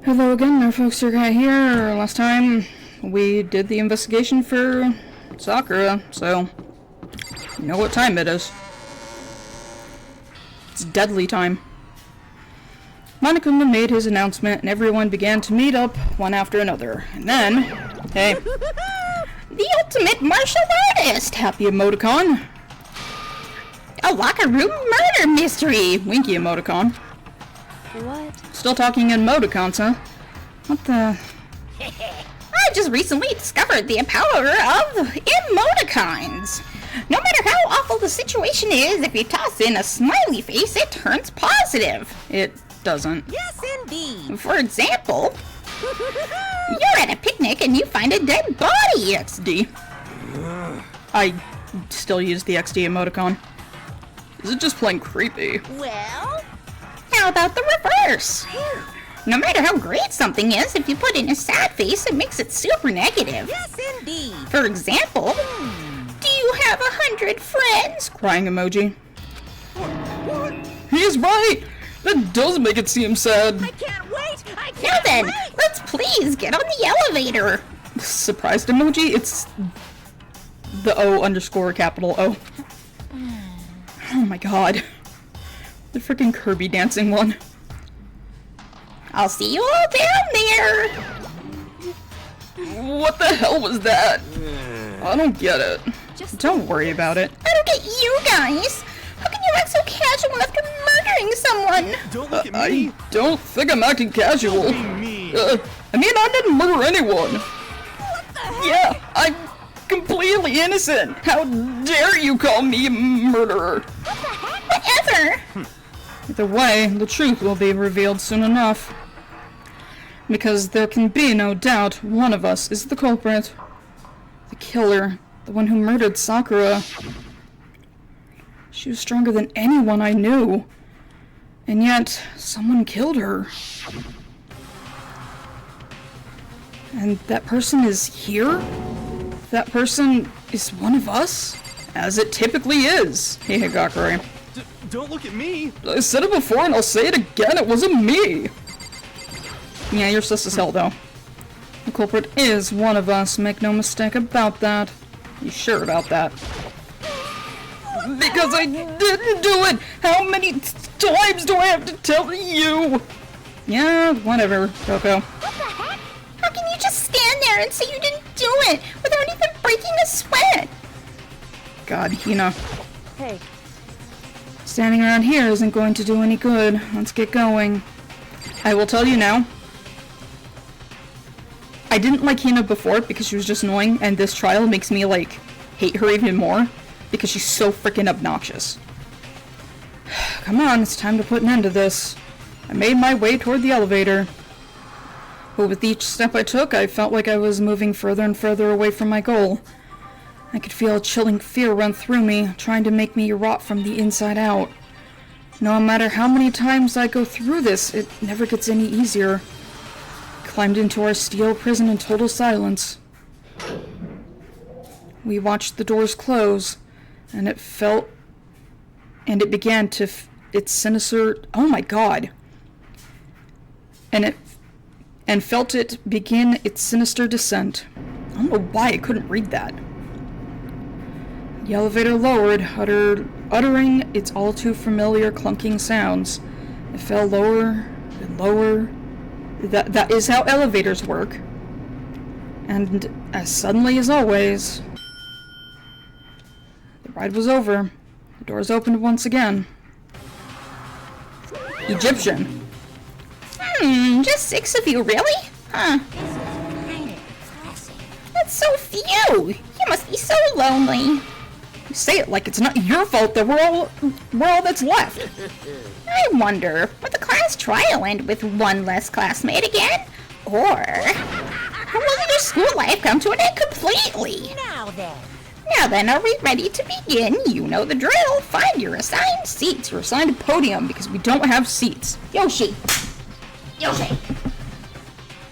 Hello again, our folks are here. Last time we did the investigation for Sakura, so you know what time it is. It's deadly time. Monokuma made his announcement and everyone began to meet up one after another. And then, hey, the ultimate martial artist! Happy emoticon. A locker room murder mystery! Winky emoticon. What? Still talking in emoticons, huh? What the? I just recently discovered the power of emoticons. No matter how awful the situation is, if you toss in a smiley face, it turns positive. It doesn't. Yes, indeed. For example, you're at a picnic and you find a dead body. XD. I still use the XD emoticon. Is it just plain creepy? Well, How about the reverse? No matter how great something is, if you put in a sad face, it makes it super negative. yes, indeed. For example, do you have 100 friends? Crying emoji. He's right! That does make it seem sad. I can't wait. I Now can't then, wait. let's please get on the elevator. Surprised emoji? It's the O underscore capital O. Oh my god. The freaking Kirby dancing one. I'll see you all down there. What the hell was that? I don't get it. Don't worry about it. I don't get you guys. How can you act so casual after murdering someone? Don't look at I me! don't think I'm acting casual. Me! I mean, I didn't murder anyone. Yeah, I'm completely innocent. How dare you call me a murderer? Whatever. Either way, the truth will be revealed soon enough. Because there can be no doubt one of us is the culprit. The killer. The one who murdered Sakura. She was stronger than anyone I knew. And yet, someone killed her. And that person is here? That person is one of us? As it typically is. Hey, Higakure. Don't look at me! I said it before and I'll say it again, it wasn't me! Yeah, you're sus as hell though. The culprit is one of us, make no mistake about that. You sure about that? Because I didn't do it! How many times do I have to tell you? Yeah, whatever, Coco. What the heck? How can you just stand there and say you didn't do it without even breaking a sweat? God, Hina. Hey, Standing around here isn't going to do any good. Let's get going. I will tell you now. I didn't like Hina before because she was just annoying, and this trial makes me, like, hate her even more because she's so freaking obnoxious. Come on, it's time to put an end to this. I made my way toward the elevator. But with each step I took, I felt like I was moving further and further away from my goal. I could feel a chilling fear run through me, trying to make me rot from the inside out. No matter how many times I go through this, it never gets any easier. I climbed into our steel prison in total silence. We watched the doors close, and it began to its sinister, oh my god. And felt it begin its sinister descent. I don't know why I couldn't read that. The elevator lowered, uttering its all too familiar clunking sounds. It fell lower and lower. That is how elevators work. And as suddenly as always, the ride was over. The doors opened once again. Egyptian. Just 6 of you, really? Huh. That's so few. You must be so lonely. You say it like it's not your fault that we're all that's left. I wonder, will the class trial end with one less classmate again? Or will your school life come to an end completely? now then. Are we ready to begin? You know the drill. Find your assigned seats. We're assigned a podium because we don't have seats. Yoshi!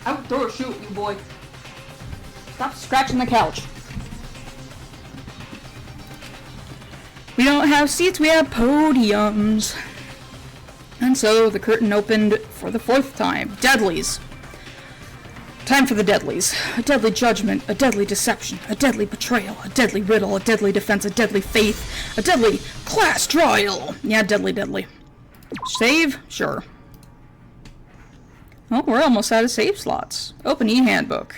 Outdoor shoot, you boy. Stop scratching the couch. We don't have seats, we have podiums. And so the curtain opened for the 4th time. Deadlies. Time for the deadlies. A deadly judgment, a deadly deception, a deadly betrayal, a deadly riddle, a deadly defense, a deadly faith, a deadly class trial. Yeah, deadly, deadly. Save? Sure. Oh, we're almost out of save slots. Open e-handbook.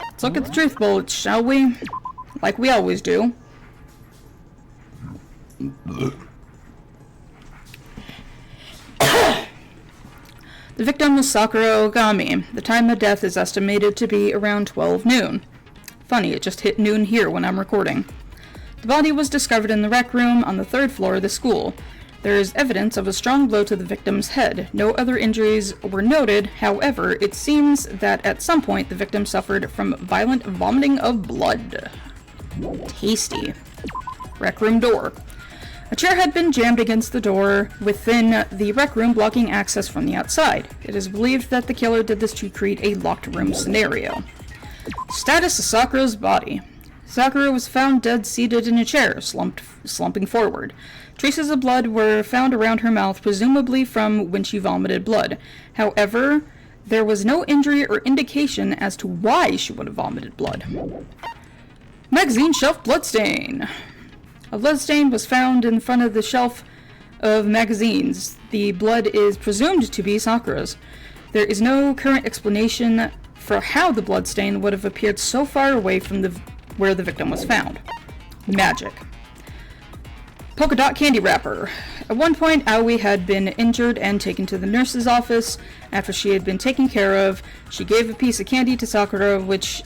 Let's look at the truth bullets, shall we? Like we always do. The victim was Sakura Ogami. The time of death is estimated to be around 12 noon. Funny, it just hit noon here when I'm recording. The body was discovered in the rec room on the 3rd floor of the school. There is evidence of a strong blow to the victim's head. No other injuries were noted. However, it seems that at some point the victim suffered from violent vomiting of blood. Tasty. Rec room door. A chair had been jammed against the door within the rec room, blocking access from the outside. It is believed that the killer did this to create a locked room scenario. Status of Sakura's body. Sakura was found dead seated in a chair, slumping forward. Traces of blood were found around her mouth, presumably from when she vomited blood. However, there was no injury or indication as to why she would have vomited blood. Magazine shelf bloodstain. A bloodstain was found in front of the shelf of magazines. The blood is presumed to be Sakura's. There is no current explanation for how the bloodstain would have appeared so far away from where the victim was found. Magic. Polka dot candy wrapper. At one point, Aoi had been injured and taken to the nurse's office. After she had been taken care of, she gave a piece of candy to Sakura, which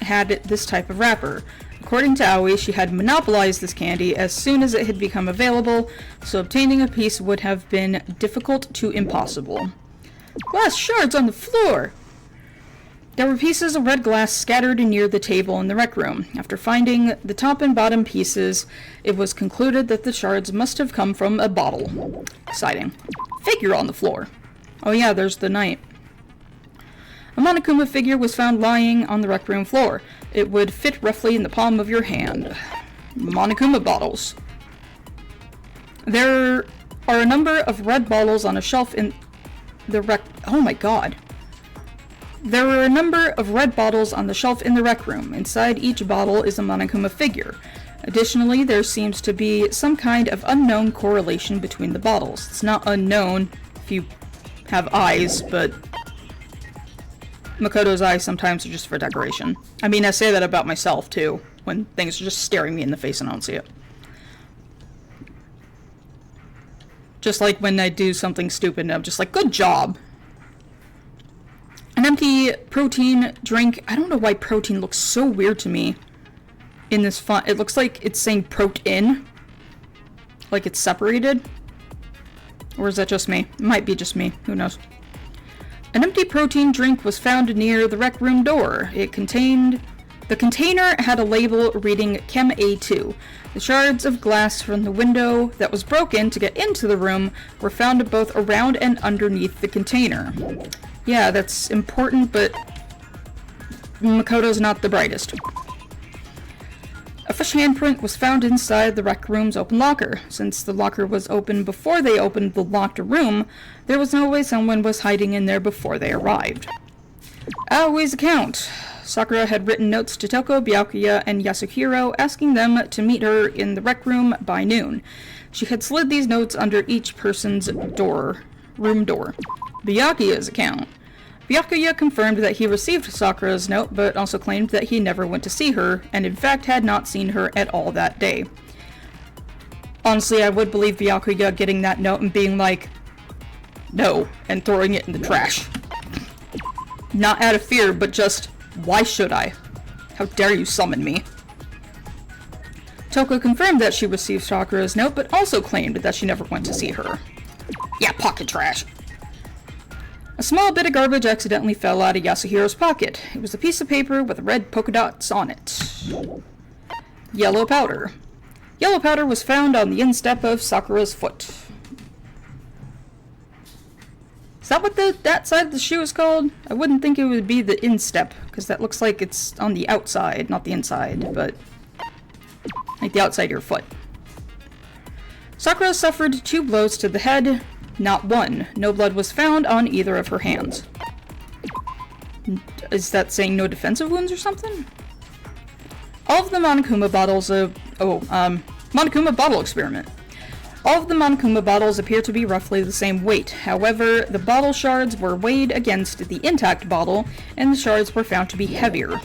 had this type of wrapper. According to Aoi, she had monopolized this candy as soon as it had become available, so obtaining a piece would have been difficult to impossible. Glass shards on the floor! There were pieces of red glass scattered near the table in the rec room. After finding the top and bottom pieces, it was concluded that the shards must have come from a bottle. Exciting. Figure on the floor. Oh yeah, there's the knight. A Monokuma figure was found lying on the rec room floor. It would fit roughly in the palm of your hand. Monokuma bottles. There are a number of red bottles on a shelf in the rec... Oh my god. There were a number of red bottles on the shelf in the rec room. Inside each bottle is a Monokuma figure. Additionally, there seems to be some kind of unknown correlation between the bottles. It's not unknown if you have eyes, but Makoto's eyes sometimes are just for decoration. I mean, I say that about myself, too, when things are just staring me in the face and I don't see it. Just like when I do something stupid and I'm just like, good job! An empty protein drink. I don't know why protein looks so weird to me in this font. It looks like it's saying protein. Like it's separated. Or is that just me? It might be just me. Who knows? An empty protein drink was found near the rec room door. The container had a label reading Chem A2. The shards of glass from the window that was broken to get into the room were found both around and underneath the container. Yeah, that's important, but Makoto's not the brightest. A fresh handprint was found inside the rec room's open locker. Since the locker was open before they opened the locked room, there was no way someone was hiding in there before they arrived. Aoi's account. Sakura had written notes to Toko, Byakuya, and Yasuhiro asking them to meet her in the rec room by noon. She had slid these notes under each person's room door. Byakuya's account. Byakuya confirmed that he received Sakura's note, but also claimed that he never went to see her, and in fact had not seen her at all that day. Honestly, I would believe Byakuya getting that note and being like, no, and throwing it in the trash. Not out of fear, but just, why should I? How dare you summon me? Toko confirmed that she received Sakura's note, but also claimed that she never went to see her. Yeah, pocket trash. A small bit of garbage accidentally fell out of Yasuhiro's pocket. It was a piece of paper with red polka dots on it. Yellow powder. Yellow powder was found on the instep of Sakura's foot. Is that what that side of the shoe is called? I wouldn't think it would be the instep, because that looks like it's on the outside, not the inside, but like the outside of your foot. Sakura suffered 2 blows to the head. Not one. No blood was found on either of her hands. Is that saying no defensive wounds or something? All of the Monokuma bottles Monokuma bottle experiment. All of the Monokuma bottles appear to be roughly the same weight. However, the bottle shards were weighed against the intact bottle, and the shards were found to be heavier.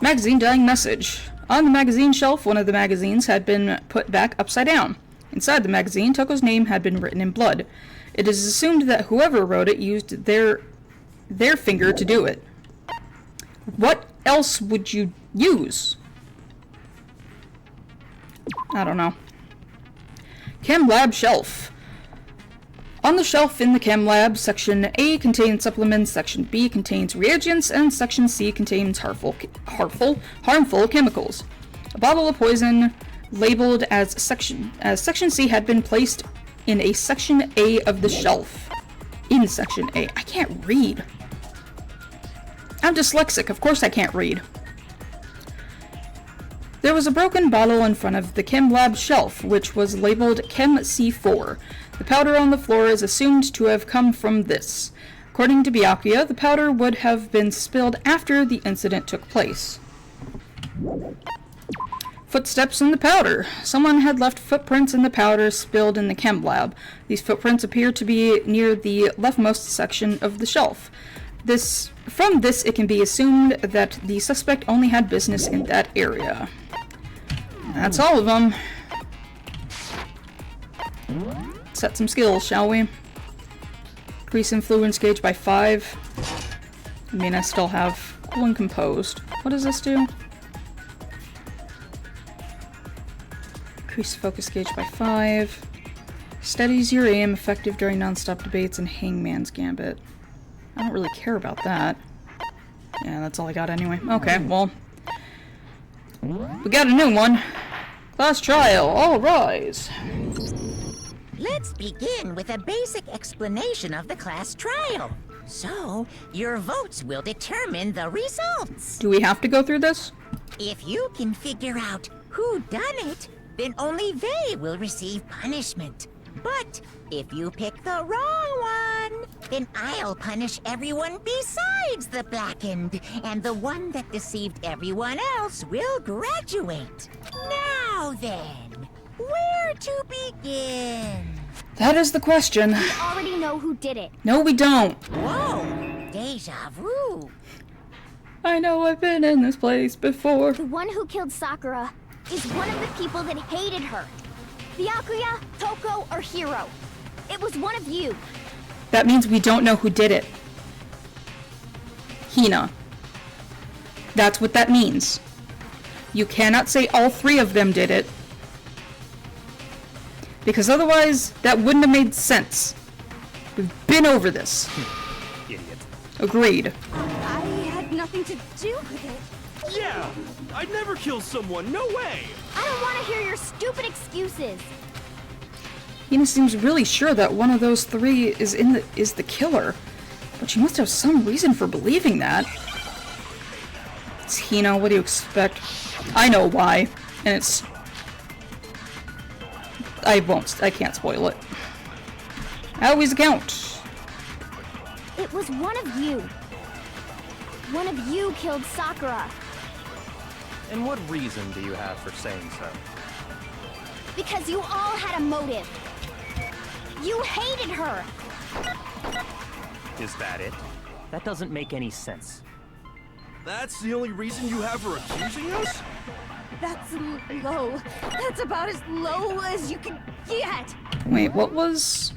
Magazine dying message. On the magazine shelf, one of the magazines had been put back upside down. Inside the magazine, Toko's name had been written in blood. It is assumed that whoever wrote it used their finger to do it. What else would you use? I don't know. Chem lab shelf. On the shelf in the chem lab, section A contains supplements, section B contains reagents, and section C contains harmful chemicals. A bottle of poison labeled as section C had been placed in a section A of the shelf. In section A. I can't read. I'm dyslexic, of course I can't read. There was a broken bottle in front of the chem lab shelf, which was labeled Chem C4. The powder on the floor is assumed to have come from this. According to Byakuya, the powder would have been spilled after the incident took place. Footsteps in the powder. Someone had left footprints in the powder spilled in the chem lab. These footprints appear to be near the leftmost section of the shelf. From this, it can be assumed that the suspect only had business in that area. That's all of them. Set some skills, shall we? Increase influence gauge by 5. I mean, I still have cool and composed. What does this do? Increase focus gauge by 5. Steadies your aim, effective during non-stop debates, and Hangman's Gambit. I don't really care about that. Yeah, that's all I got anyway. Okay, well. We got a new one. Class trial, all rise. Let's begin with a basic explanation of the class trial. So, your votes will determine the results. Do we have to go through this? If you can figure out who done it, then only they will receive punishment. But if you pick the wrong one, then I'll punish everyone besides the blackened, and the one that deceived everyone else will graduate. Now then, where to begin? That is the question. We already know who did it. No, we don't. Whoa, deja vu. I know I've been in this place before. The one who killed Sakura is one of the people that hated her. Byakuya, Toko, or Hiro. It was one of you. That means we don't know who did it. Hina. That's what that means. You cannot say all 3 of them did it. Because otherwise, that wouldn't have made sense. We've been over this. Idiot. Agreed. I had nothing to do with it. Yeah! I'd never kill someone, no way! I don't want to hear your stupid excuses. Hina seems really sure that one of those 3 is the killer. But she must have some reason for believing that. It's Hina, what do you expect? I know why. And it's... I can't spoil it. Always account. It was one of you. One of you killed Sakura. And what reason do you have for saying so? Because you all had a motive. You hated her. Is that it? That doesn't make any sense. That's the only reason you have for accusing us? That's low. That's about as low as you can get. Wait, what was...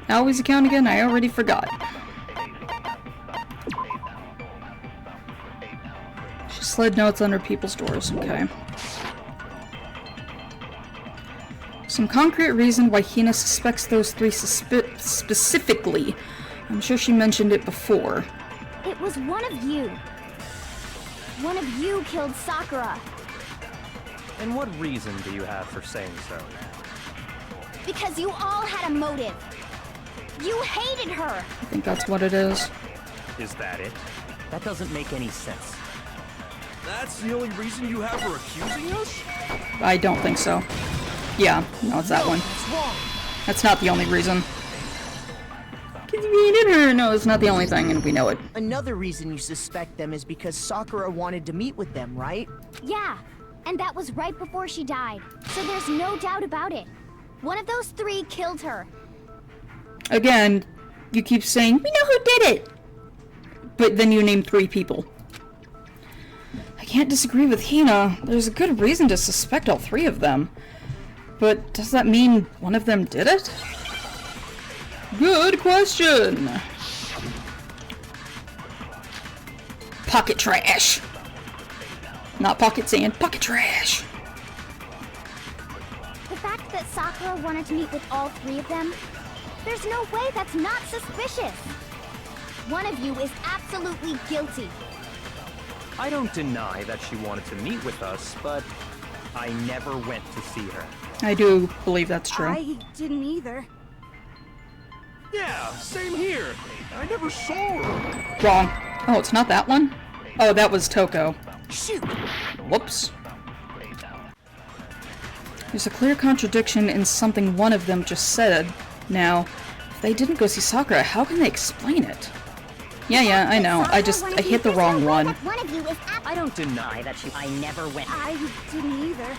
Always account again? I already forgot. She slid notes under people's doors, okay. Some concrete reason why Hina suspects those 3 specifically. I'm sure she mentioned it before. It was one of you. One of you killed Sakura. And what reason do you have for saying so? Because you all had a motive. You hated her. I think that's what it is. Is that it? That doesn't make any sense. That's the only reason you have for accusing us? I don't think so. Yeah, no, it's that one. That's not the only reason. you hated her. No, it's not the only thing, and we know it. Another reason you suspect them is because Sakura wanted to meet with them, right? Yeah, and that was right before she died, so there's no doubt about it. One of those three killed her. Again, you keep saying, we know who did it! But then you name 3 people. I can't disagree with Hina. There's a good reason to suspect all 3 of them. But does that mean one of them did it? Good question! Pocket trash! Not pocket sand, pocket trash! The fact that Sakura wanted to meet with all 3 of them, there's no way that's not suspicious. One of you is absolutely guilty. I don't deny that she wanted to meet with us, but I never went to see her. I do believe that's true. I didn't either. Yeah, same here. I never saw her. Wrong. Oh, it's not that one? Oh, that was Toko. Shoot! Whoops. There's a clear contradiction in something one of them just said. Now, if they didn't go see Sakura, how can they explain it? Yeah, I know. I hit the wrong one. One of you is I don't deny that I never went. I didn't either.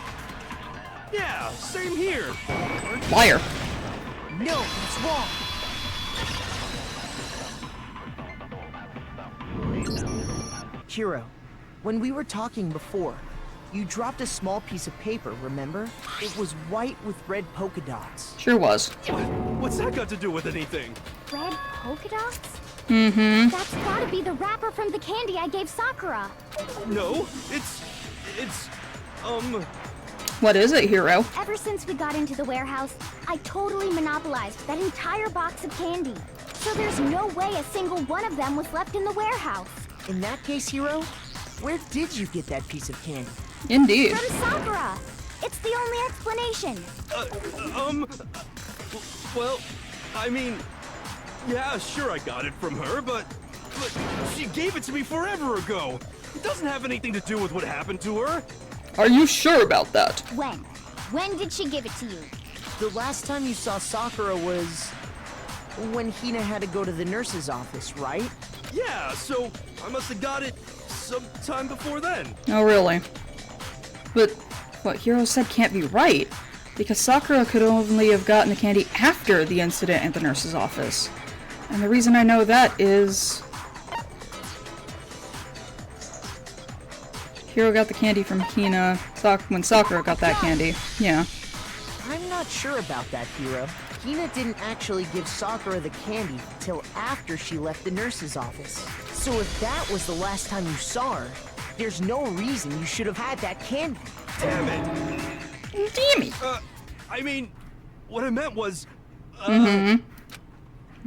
Yeah, same here. Liar. No, it's wrong! Hiro, when we were talking before, you dropped a small piece of paper, remember? It was white with red polka dots. Sure was. What's that got to do with anything? Red polka dots? Mm-hmm. That's gotta be the wrapper from the candy I gave Sakura. No, it's, What is it, Hiro? Ever since we got into the warehouse, I totally monopolized that entire box of candy. So there's no way a single one of them was left in the warehouse. In that case, Hiro, where did you get that piece of candy? Indeed. From Sakura! It's the only explanation. well, I mean, yeah, sure I got it from her, but she gave it to me forever ago. It doesn't have anything to do with what happened to her. Are you sure about that? When? When did she give it to you? The last time you saw Sakura was when Hina had to go to the nurse's office, right? Yeah, so I must have got it sometime before then. Oh, really? But what Hiro said can't be right, because Sakura could only have gotten the candy after the incident at the nurse's office. And the reason I know that is... Hiro got the candy from Hina when Sakura got that candy. Yeah. I'm not sure about that, Hiro. Hina didn't actually give Sakura the candy till after she left the nurse's office. So if that was the last time you saw her, there's no reason you should have had that candy. Damn it. Damn it! I mean, what I meant was,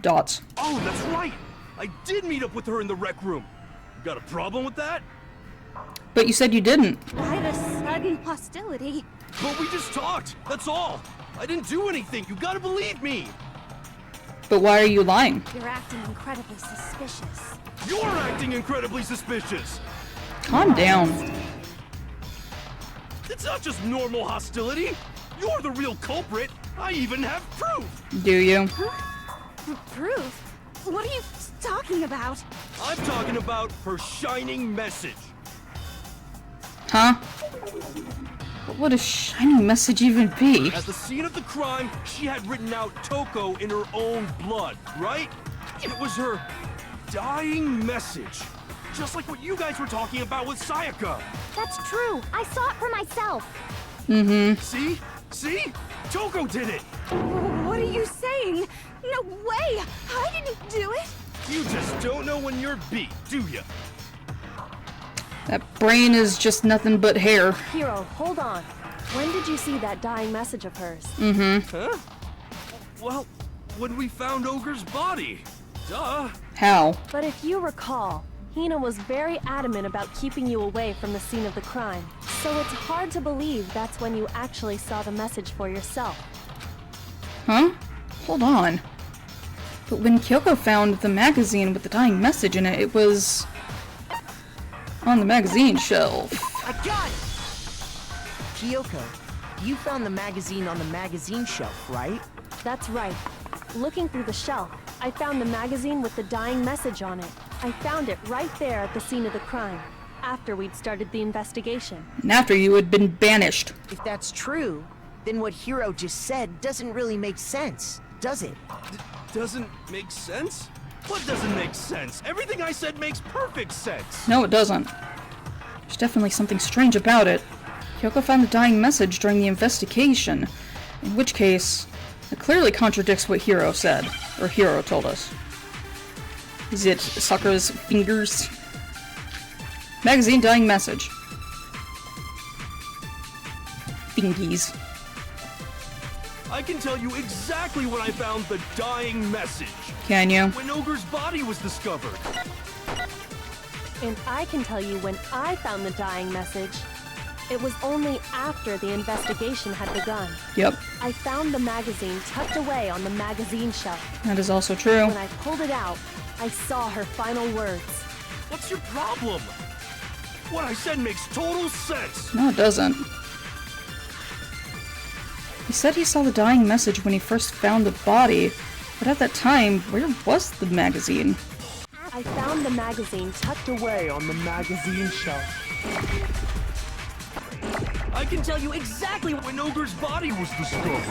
Dots. Oh, that's right. I did meet up with her in the rec room. You got a problem with that? But you said you didn't. Why the sudden hostility? But we just talked. That's all. I didn't do anything. You gotta believe me. But why are you lying? You're acting incredibly suspicious. You're acting incredibly suspicious. Calm down. It's not just normal hostility. You're the real culprit. I even have proof. Do you? Proof? What are you talking about? I'm talking about her shining message. Huh? What would a shiny message even be? At the scene of the crime, she had written out Toko in her own blood, right? It was her dying message. Just like what you guys were talking about with Sayaka. That's true. I saw it for myself. See? See? Toko did it! What are you saying? No way! I didn't do it! You just don't know when you're beat, do ya? That brain is just nothing but hair. Hiro, hold on. When did you see that dying message of hers? Huh? Well, when we found Ogre's body. Duh. How? But if you recall, Hina was very adamant about keeping you away from the scene of the crime. So it's hard to believe that's when you actually saw the message for yourself. Huh? Hold on. But when Kyoko found the magazine with the dying message in it, it was... on the magazine shelf. I got it! Kyoko, you found the magazine on the magazine shelf, right? That's right. Looking through the shelf, I found the magazine with the dying message on it. I found it right there at the scene of the crime, after we'd started the investigation. And after you had been banished. If that's true, then what Hiro just said doesn't really make sense, does it? Doesn't make sense? What doesn't make sense? Everything I said makes perfect sense. No, it doesn't. There's definitely something strange about it. Kyoko found the dying message during the investigation, in which case, it clearly contradicts what Hiro said, or Hiro told us. Is it Sakura's fingers? Magazine dying message. Fingies. I can tell you exactly when I found the dying message. Can you? When Ogre's body was discovered. And I can tell you when I found the dying message. It was only after the investigation had begun. Yep, I found the magazine tucked away on the magazine shelf. that is also true. When I pulled it out, I saw her final words. What's your problem? What I said makes total sense. No, it doesn't. He said he saw the dying message when he first found the body, but at that time, where was the magazine? I found the magazine tucked away on the magazine shelf. I can tell you exactly when Ogre's body was discovered.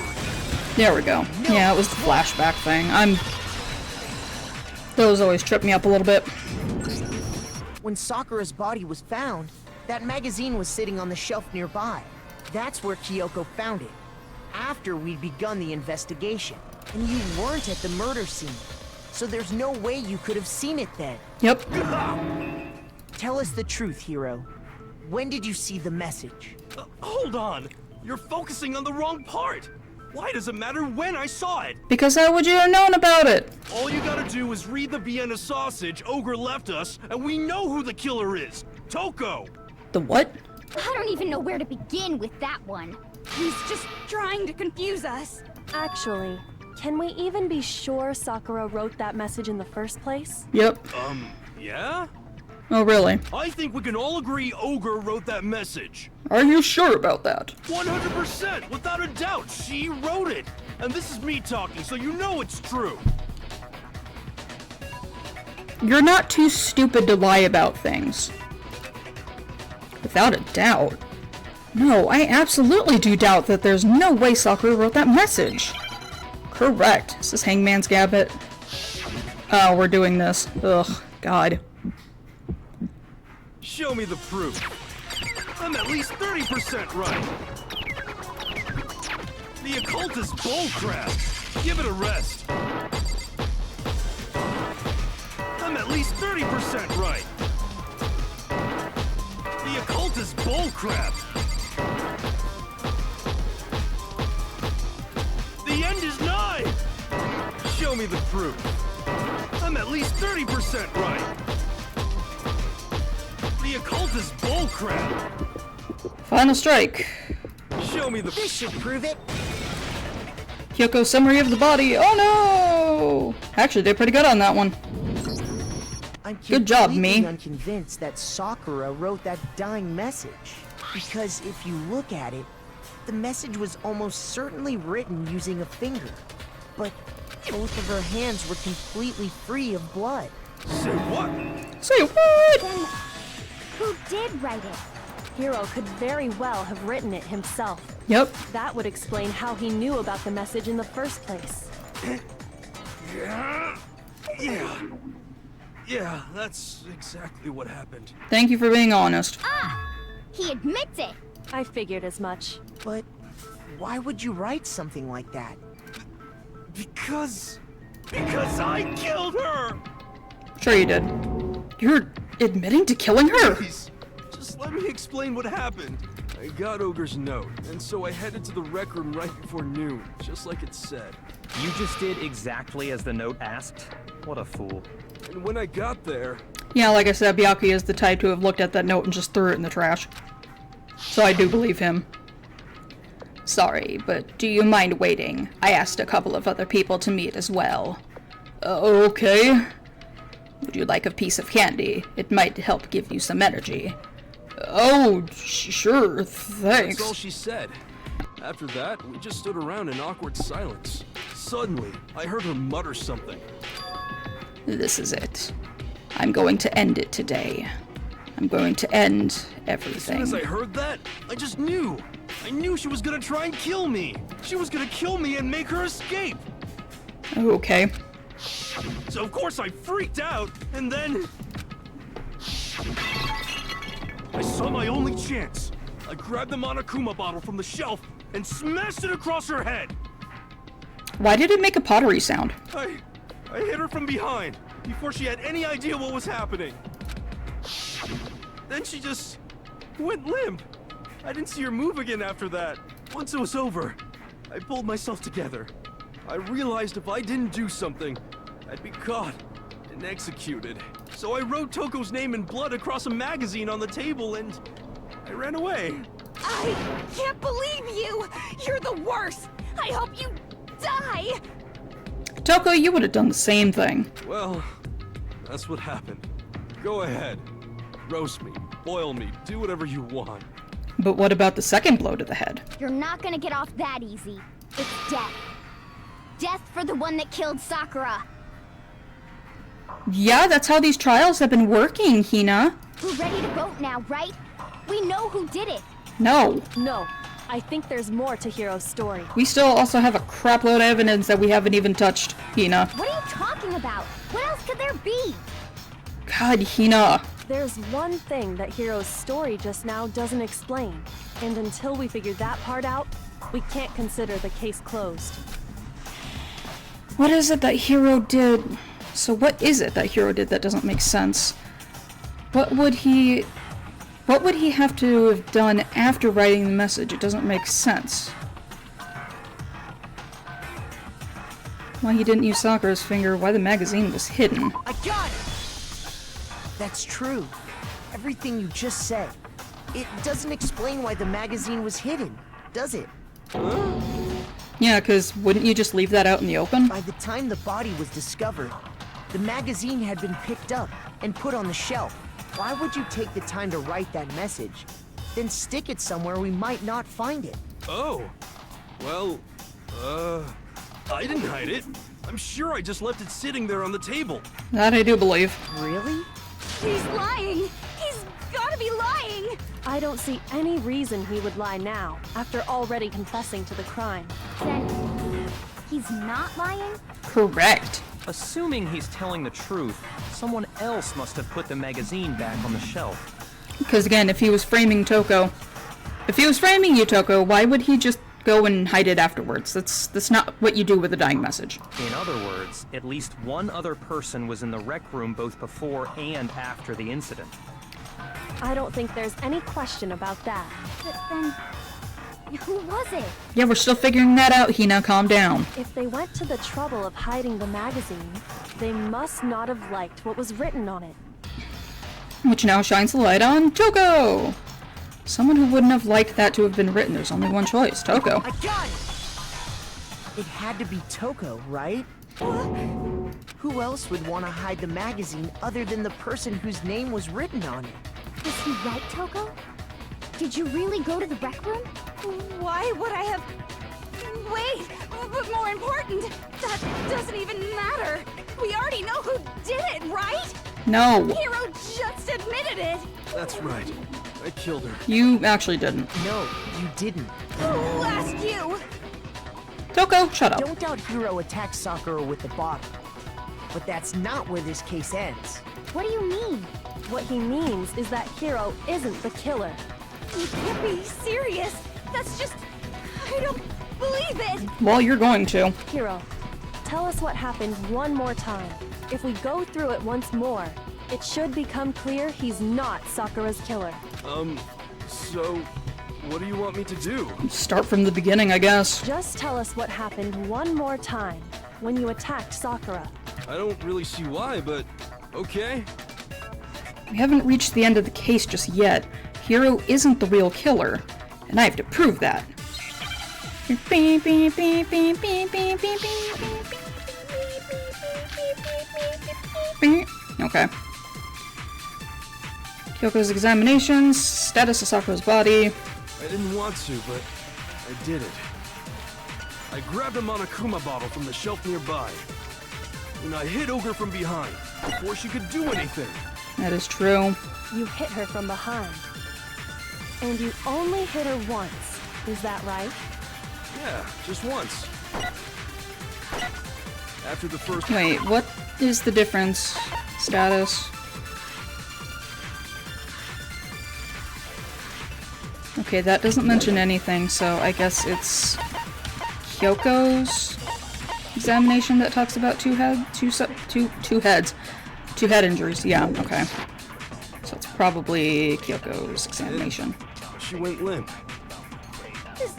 There we go. Yeah, it was the flashback thing. Those always trip me up a little bit. When Sakura's body was found, that magazine was sitting on the shelf nearby. That's where Kyoko found it, after we'd begun the investigation. And you weren't at the murder scene, so there's no way you could have seen it then. Yep. Tell us the truth, Hiro. When did you see the message? Hold on. You're focusing on the wrong part. Why does it matter when I saw it? Because how would you have known about it? All you gotta do is read the Vienna sausage Ogre left us, and we know who the killer is. Toko! The what? I don't even know where to begin with that one. He's just trying to confuse us. Actually, can we even be sure Sakura wrote that message in the first place? Yep. Yeah? Oh, really? I think we can all agree Ogre wrote that message. Are you sure about that? 100%! Without a doubt, she wrote it! And this is me talking, so you know it's true. You're not too stupid to lie about things. Without a doubt. No, I absolutely do doubt that there's no way Sakura wrote that message. Correct. Is this Hangman's Gambit? Oh, we're doing this. Ugh, God. Show me the proof. I'm at least 30% right. The occult is bullcrap. Give it a rest. I'm at least 30% right. The occult is bullcrap. The end is nigh. Show me the proof. I'm at least 30% right. The occult is bullcrap. Final strike. Show me the. This should prove it. Kyoko summary of the body. Oh no! Actually, did pretty good on that one. I'm Good job, completely me. unconvinced that Sakura wrote that dying message. Because if you look at it, the message was almost certainly written using a finger. But both of her hands were completely free of blood. Say what? Say what? Then, who did write it? Hiro could very well have written it himself. Yep. That would explain how he knew about the message in the first place. Yeah, that's exactly what happened. Thank you for being honest. He admits it. I figured as much. But why would you write something like that? Because I killed her! Sure you did. You're admitting to killing her? Please, just let me explain what happened. I got Ogre's note, and so I headed to the rec room right before noon, just like it said. You just did exactly as the note asked? What a fool. And when I got there, Yeah, like I said, Byakuya is the type to have looked at that note and just threw it in the trash. So I do believe him. Sorry, but do you mind waiting? I asked a couple of other people to meet as well. Okay. Would you like a piece of candy? It might help give you some energy. Oh, sure, thanks. that's all she said. After that, we just stood around in awkward silence. Suddenly, I heard her mutter something. This is it. I'm going to end it today. I'm going to end As soon everything. as I heard that, I just knew. I knew she was gonna try and kill me. She was gonna kill me and make her escape. Okay. So of course I freaked out, and then... I saw my only chance. I grabbed the Monokuma bottle from the shelf and smashed it across her head. Why did it make a pottery sound? I hit her from behind, before she had any idea what was happening. Then she just went limp. I didn't see her move again after that. Once it was over, I pulled myself together. I realized if I didn't do something, I'd be caught and executed. So I wrote Toko's name in blood across a magazine on the table and I ran away. I can't believe you! You're the worst! I hope you die! Toko, you would have done the same thing. Well, that's what happened. Go ahead. Roast me, boil me, do whatever you want. But what about the second blow to the head? You're not gonna get off that easy. It's death. Death for the one that killed Sakura. Yeah, that's how these trials have been working, Hina. We're ready to vote now, right? We know who did it. No. No, I think there's more to Hiro's story. We still also have a crapload of evidence that we haven't even touched, Hina. What are you talking about? What else could there be? God, Hina. There's one thing that Hiro's story just now doesn't explain, and until we figure that part out, we can't consider the case closed. What is it that Hiro did? So what is it that Hiro did that doesn't make sense? What would he have to have done after writing the message? It doesn't make sense. Why he didn't use Sakura's finger, why the magazine was hidden. I got it! That's true. Everything you just said. It doesn't explain why the magazine was hidden, does it? Yeah, because wouldn't you just leave that out in the open? By the time the body was discovered, the magazine had been picked up and put on the shelf. Why would you take the time to write that message, then stick it somewhere we might not find it? Oh. Well, I didn't hide it. I'm sure I just left it sitting there on the table. That I do believe. Really? He's lying! He's gotta be lying! I don't see any reason he would lie now, after already confessing to the crime. Then he's not lying? Correct. Assuming he's telling the truth, someone else must have put the magazine back on the shelf. Because again, if he was framing you, Toko, why would he just go and hide it afterwards? That's not what you do with a dying message. In other words, at least one other person was in the rec room both before and after the incident. I don't think there's any question about that. But then, who was it? Yeah, we're still figuring that out, Hina. Calm down. If they went to the trouble of hiding the magazine, they must not have liked what was written on it. Which now shines the light on Toko. Someone who wouldn't have liked that to have been written. There's only one choice, Toko. I got it! It had to be Toko, right? Who else would want to hide the magazine other than the person whose name was written on it? Was he right, Toko? Did you really go to the rec room? Why would I have... Wait, but more important, that doesn't even matter. We already know who did it, right? No, Hiro just admitted it. That's right. I killed her. you actually didn't. No, you didn't. Who asked you? Toko, shut up. Don't doubt Hiro attacked Sakura with the bottle. But that's not where this case ends. What do you mean? What he means is that Hiro isn't the killer. You can't be serious. That's just... I don't believe it. Well, you're going to. Hiro, tell us what happened one more time. If we go through it once more, it should become clear he's not Sakura's killer. So, what do you want me to do? Start from the beginning, I guess. Just tell us what happened one more time when you attacked Sakura. I don't really see why, but okay. We haven't reached the end of the case just yet. Hiro isn't the real killer, and I have to prove that. Okay. Kyoko's examinations, status of Sakura's body. I didn't want to, but I did it. I grabbed a Monokuma bottle from the shelf nearby. and I hit Ogre from behind before she could do anything. That is true. You hit her from behind. And you only hit her once. Is that right? Yeah, just once. After the first... Wait, what is the difference? Status. Okay, that doesn't mention anything, so I guess it's Kyoko's examination that talks about two head injuries. Yeah, okay. So it's probably Kyoko's examination. She went limp.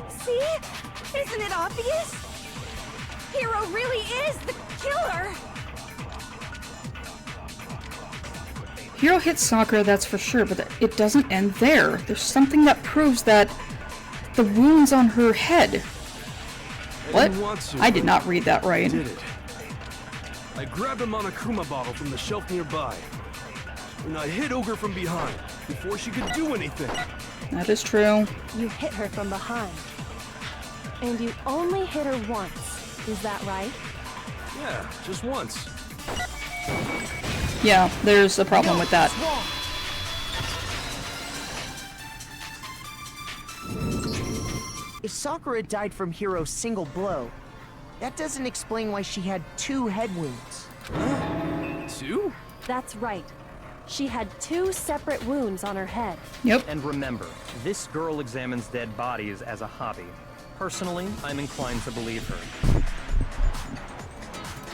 See? Isn't it obvious? Hiro really is the killer! Hiro hit Sakura, that's for sure, but it doesn't end there. There's something that proves that the wounds on her head. What? I did not read that right. Did it. I grabbed a Monokuma bottle from the shelf nearby, and I hit Ogre from behind before she could do anything. That is true. You hit her from behind. And you only hit her once. Is that right? Yeah, just once. Yeah, there's a problem with that. If Sakura died from Hiro's single blow, that doesn't explain why she had 2 head wounds. Two? That's right. She had 2 separate wounds on her head. Yep. And remember, this girl examines dead bodies as a hobby. Personally, I'm inclined to believe her.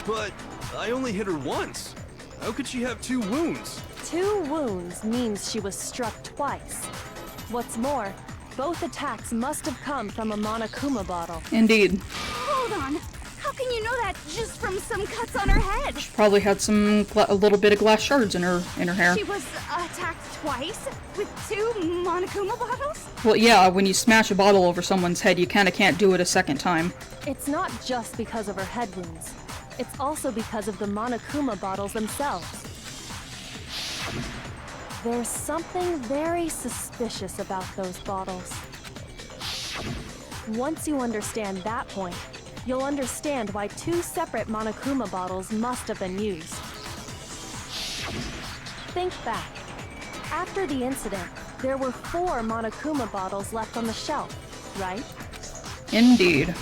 But I only hit her once. How could she have 2 wounds? 2 wounds means she was struck twice. What's more, both attacks must have come from a Monokuma bottle. Indeed. Hold on. How can you know that just from some cuts on her head? She probably had a little bit of glass shards in her hair. She was attacked twice with 2 Monokuma bottles? Well, yeah, when you smash a bottle over someone's head, you kinda can't do it a second time. It's not just because of her head wounds. It's also because of the Monokuma bottles themselves. There's something very suspicious about those bottles. Once you understand that point, you'll understand why 2 separate Monokuma bottles must have been used. Think back. After the incident, there were 4 Monokuma bottles left on the shelf, right? Indeed.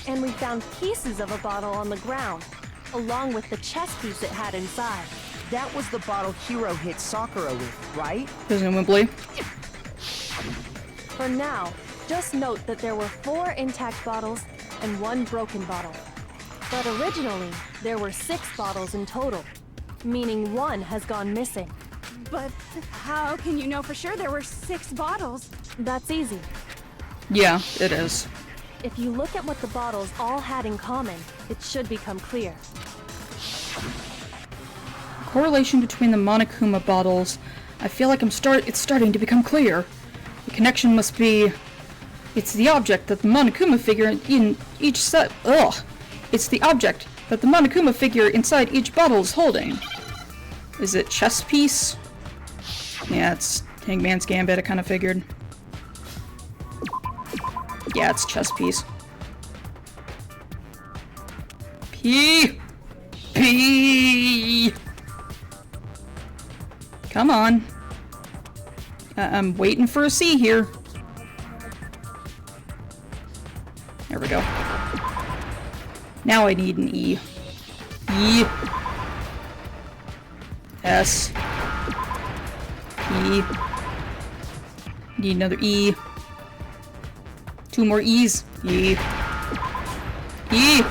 And we found pieces of a bottle on the ground, along with the chess piece it had inside. That was the bottle Hiro hit Sakura with, right? Presumably. For now, just note that there were 4 intact bottles and 1 broken bottle. But originally, there were 6 bottles in total, meaning 1 has gone missing. But how can you know for sure there were 6 bottles? That's easy. Yeah, it is. If you look at what the bottles all had in common, it should become clear. Correlation between the Monokuma bottles. I feel like it's starting to become clear. The connection must be... It's the object that the Monokuma figure in each set... Ugh! It's the object that the Monokuma figure inside each bottle is holding. Is it chess piece? Yeah, it's Hangman's Gambit, I kind of figured. Yeah, it's chess piece. P! Come on. I'm waiting for a C here. There we go. Now I need an E. E. S. E. Need another E. 2 more E's. E. E.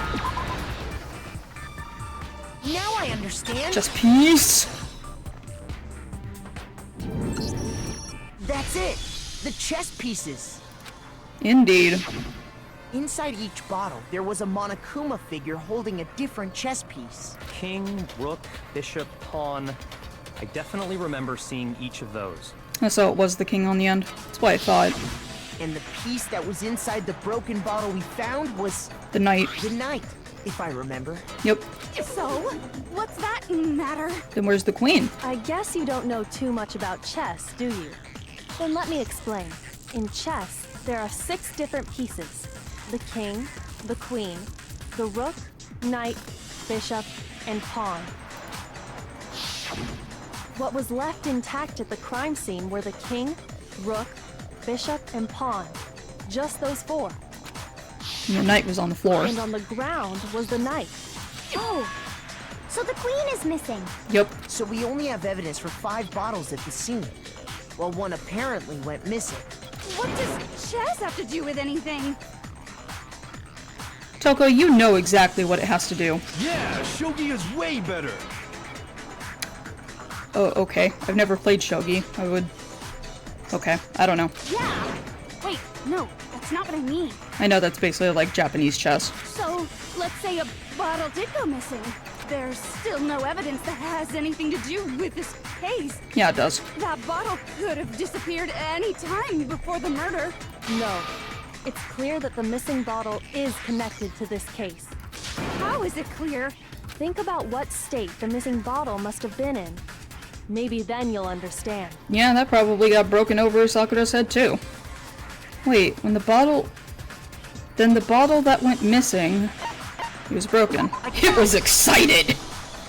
Now I understand. Just peace. That's it. The chess pieces. Indeed. Inside each bottle, there was a Monokuma figure holding a different chess piece. King, rook, bishop, pawn. I definitely remember seeing each of those. So it was the king on the end. That's what I thought. And the piece that was inside the broken bottle we found was The knight. the knight, if I remember. Yep. So, what's that matter? Then where's the queen? I guess you don't know too much about chess, do you? Then let me explain. In chess, there are 6 different pieces. The king, the queen, the rook, knight, bishop, and pawn. What was left intact at the crime scene were the king, rook, bishop, and pawn. Just those 4. And the knight was on the floor. And on the ground was the knight. Oh, so the queen is missing. Yep. So we only have evidence for 5 bottles at the scene, while one apparently went missing. What does chess have to do with anything? Toko, you know exactly what it has to do. Yeah, shogi is way better. Oh, okay. I've never played shogi. I would... Okay, I don't know. Yeah. Wait, no, that's not what I mean. I know that's basically like Japanese chess. So, let's say a bottle did go missing. There's still no evidence that has anything to do with this case. Yeah, it does. That bottle could have disappeared any time before the murder. No. It's clear that the missing bottle is connected to this case. How is it clear? Think about what state the missing bottle must have been in. Maybe then you'll understand. Yeah, that probably got broken over Sakura's head too. Wait, when the bottle... Then the bottle that went missing... It was broken. It was excited!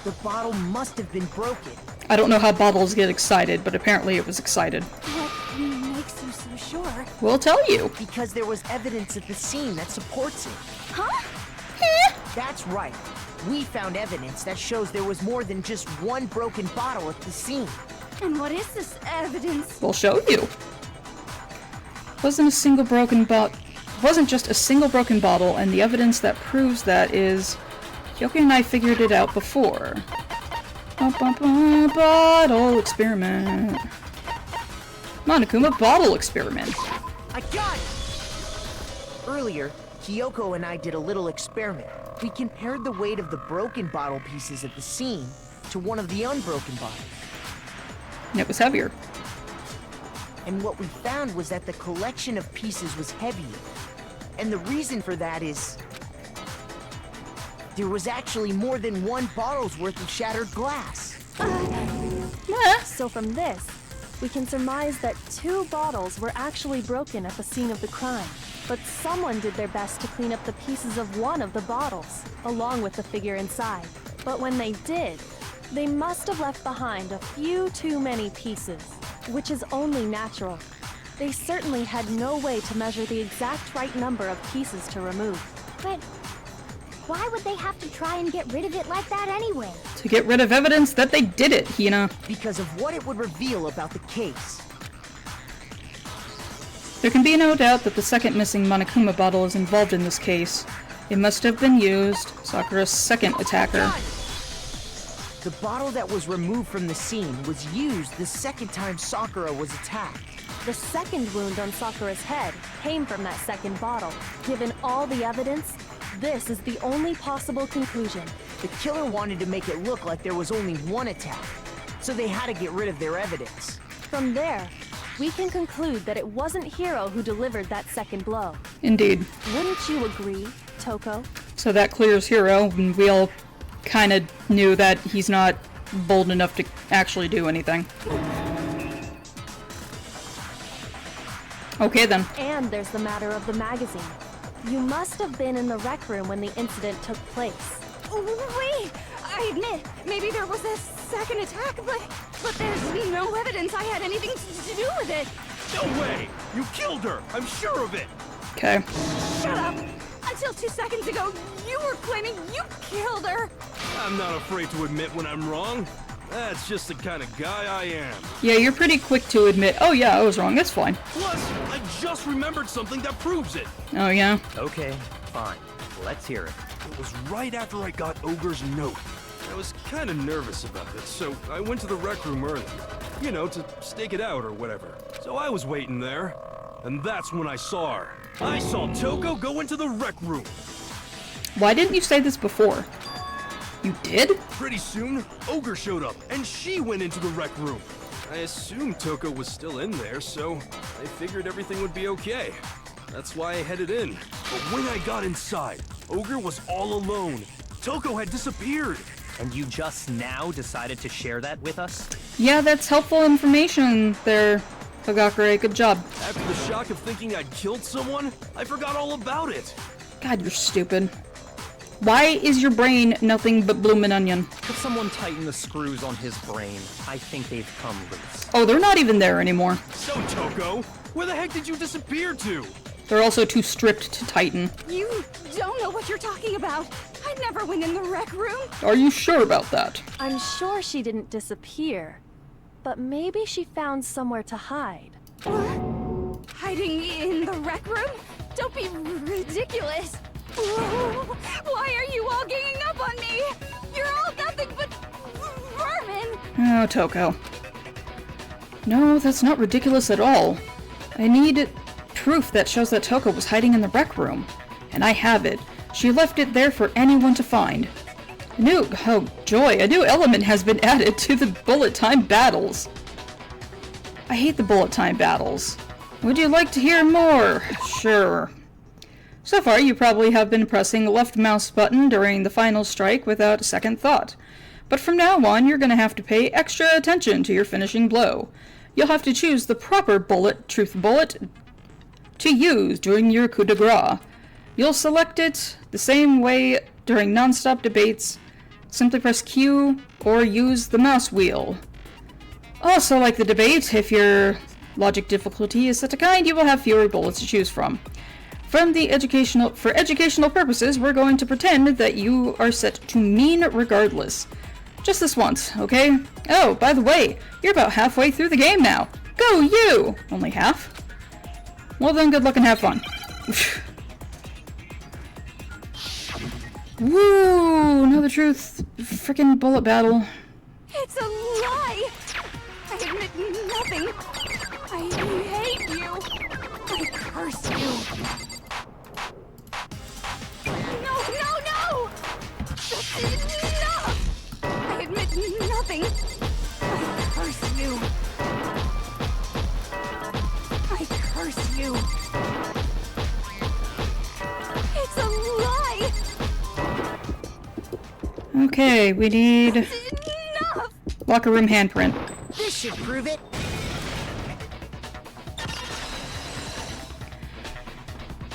The bottle must have been broken. I don't know how bottles get excited, but apparently it was excited. What makes you so sure? We'll tell you. Because there was evidence at the scene that supports it. Huh? That's right. We found evidence that shows there was more than just one broken bottle at the scene. And what is this evidence? We'll show you. Wasn't just a single broken bottle, and the evidence that proves that is... Yoki and I figured it out before. Bottle experiment. Monokuma bottle experiment. I got it! Earlier, Kyoko and I did a little experiment. We compared the weight of the broken bottle pieces at the scene to one of the unbroken bottles. And it was heavier. And what we found was that the collection of pieces was heavier. And the reason for that is... there was actually more than one bottle's worth of shattered glass. So from this, we can surmise that 2 bottles were actually broken at the scene of the crime. But someone did their best to clean up the pieces of one of the bottles, along with the figure inside. But when they did, they must have left behind a few too many pieces, which is only natural. They certainly had no way to measure the exact right number of pieces to remove. But why would they have to try and get rid of it like that anyway? To get rid of evidence that they did it, Hina. Because of what it would reveal about the case. There can be no doubt that the second missing Monokuma bottle is involved in this case. It must have been used, Sakura's second attacker. The bottle that was removed from the scene was used the second time Sakura was attacked. The second wound on Sakura's head came from that second bottle. Given all the evidence, this is the only possible conclusion. The killer wanted to make it look like there was only one attack, so they had to get rid of their evidence. From there, we can conclude that it wasn't Hiro who delivered that second blow. Indeed. Wouldn't you agree, Toko? So that clears Hiro, and we all kind of knew that he's not bold enough to actually do anything. Okay then. And there's the matter of the magazine. You must have been in the rec room when the incident took place. Wait! I admit, maybe there was a second attack, but there's no evidence I had anything to do with it. No way! You killed her! I'm sure of it! Okay. Shut up! Until 2 seconds ago, you were claiming you killed her! I'm not afraid to admit when I'm wrong. That's just the kind of guy I am. Yeah, you're pretty quick to admit, oh yeah, I was wrong, that's fine. Plus, I just remembered something that proves it. Oh yeah? Okay, fine. Let's hear it. It was right after I got Ogre's note. I was kind of nervous about it, so I went to the rec room early. You know, to stake it out or whatever. So I was waiting there, and that's when I saw her. I saw Toko go into the rec room. Why didn't you say this before? You did? Pretty soon, Ogre showed up, and she went into the rec room. I assumed Toko was still in there, so I figured everything would be okay. That's why I headed in. But when I got inside, Ogre was all alone. Toko had disappeared. And you just now decided to share that with us? Yeah, that's helpful information there, Hagakure. Good job. After the shock of thinking I'd killed someone, I forgot all about it. God, you're stupid. Why is your brain nothing but bloomin' onion? Could someone tighten the screws on his brain? I think they've come loose. Oh, they're not even there anymore. So, Toko, where the heck did you disappear to? They're also too stripped to tighten. You don't know what you're talking about. I never went in the rec room. Are you sure about that? I'm sure she didn't disappear, but maybe she found somewhere to hide. What? Hiding in the rec room? Don't be ridiculous. Whoa. Why are you all ganging up on me? You're all nothing but vermin. Oh, Toko. No, that's not ridiculous at all. I need proof that shows that Toko was hiding in the rec room. And I have it. She left it there for anyone to find. Oh joy, a new element has been added to the bullet time battles. I hate the bullet time battles. Would you like to hear more? Sure. So far, you probably have been pressing the left mouse button during the final strike without a second thought. But from now on, you're gonna have to pay extra attention to your finishing blow. You'll have to choose the proper truth bullet, to use during your coup de grace. You'll select it the same way during non-stop debates. Simply press Q or use the mouse wheel. Also, like the debate, if your logic difficulty is such a kind, you will have fewer bullets to choose from. For educational purposes, we're going to pretend that you are set to mean regardless. Just this once, okay? Oh, by the way, you're about halfway through the game now. Go you! Only half? Well then, good luck and have fun. Woo! Know the truth. Frickin' bullet battle. It's a lie. I admit nothing. I hate you. I curse you. No! That's enough! I admit nothing. I curse you. I curse you. It's a lie! Okay, we need Enough! locker room handprint. This should prove it.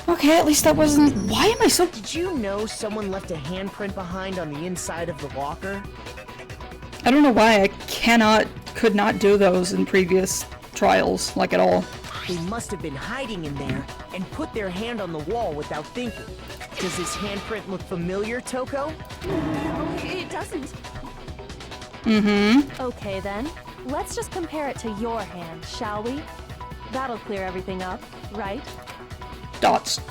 Okay, at least that wasn't... Why am I so... Did you know someone left a handprint behind on the inside of the locker? I don't know why I could not do those in previous trials, like at all. They must have been hiding in there and put their hand on the wall without thinking. Does this handprint look familiar, Toko? No, it doesn't. Mm-hmm. Okay then, let's just compare it to your hand, shall we? That'll clear everything up, right? Dots.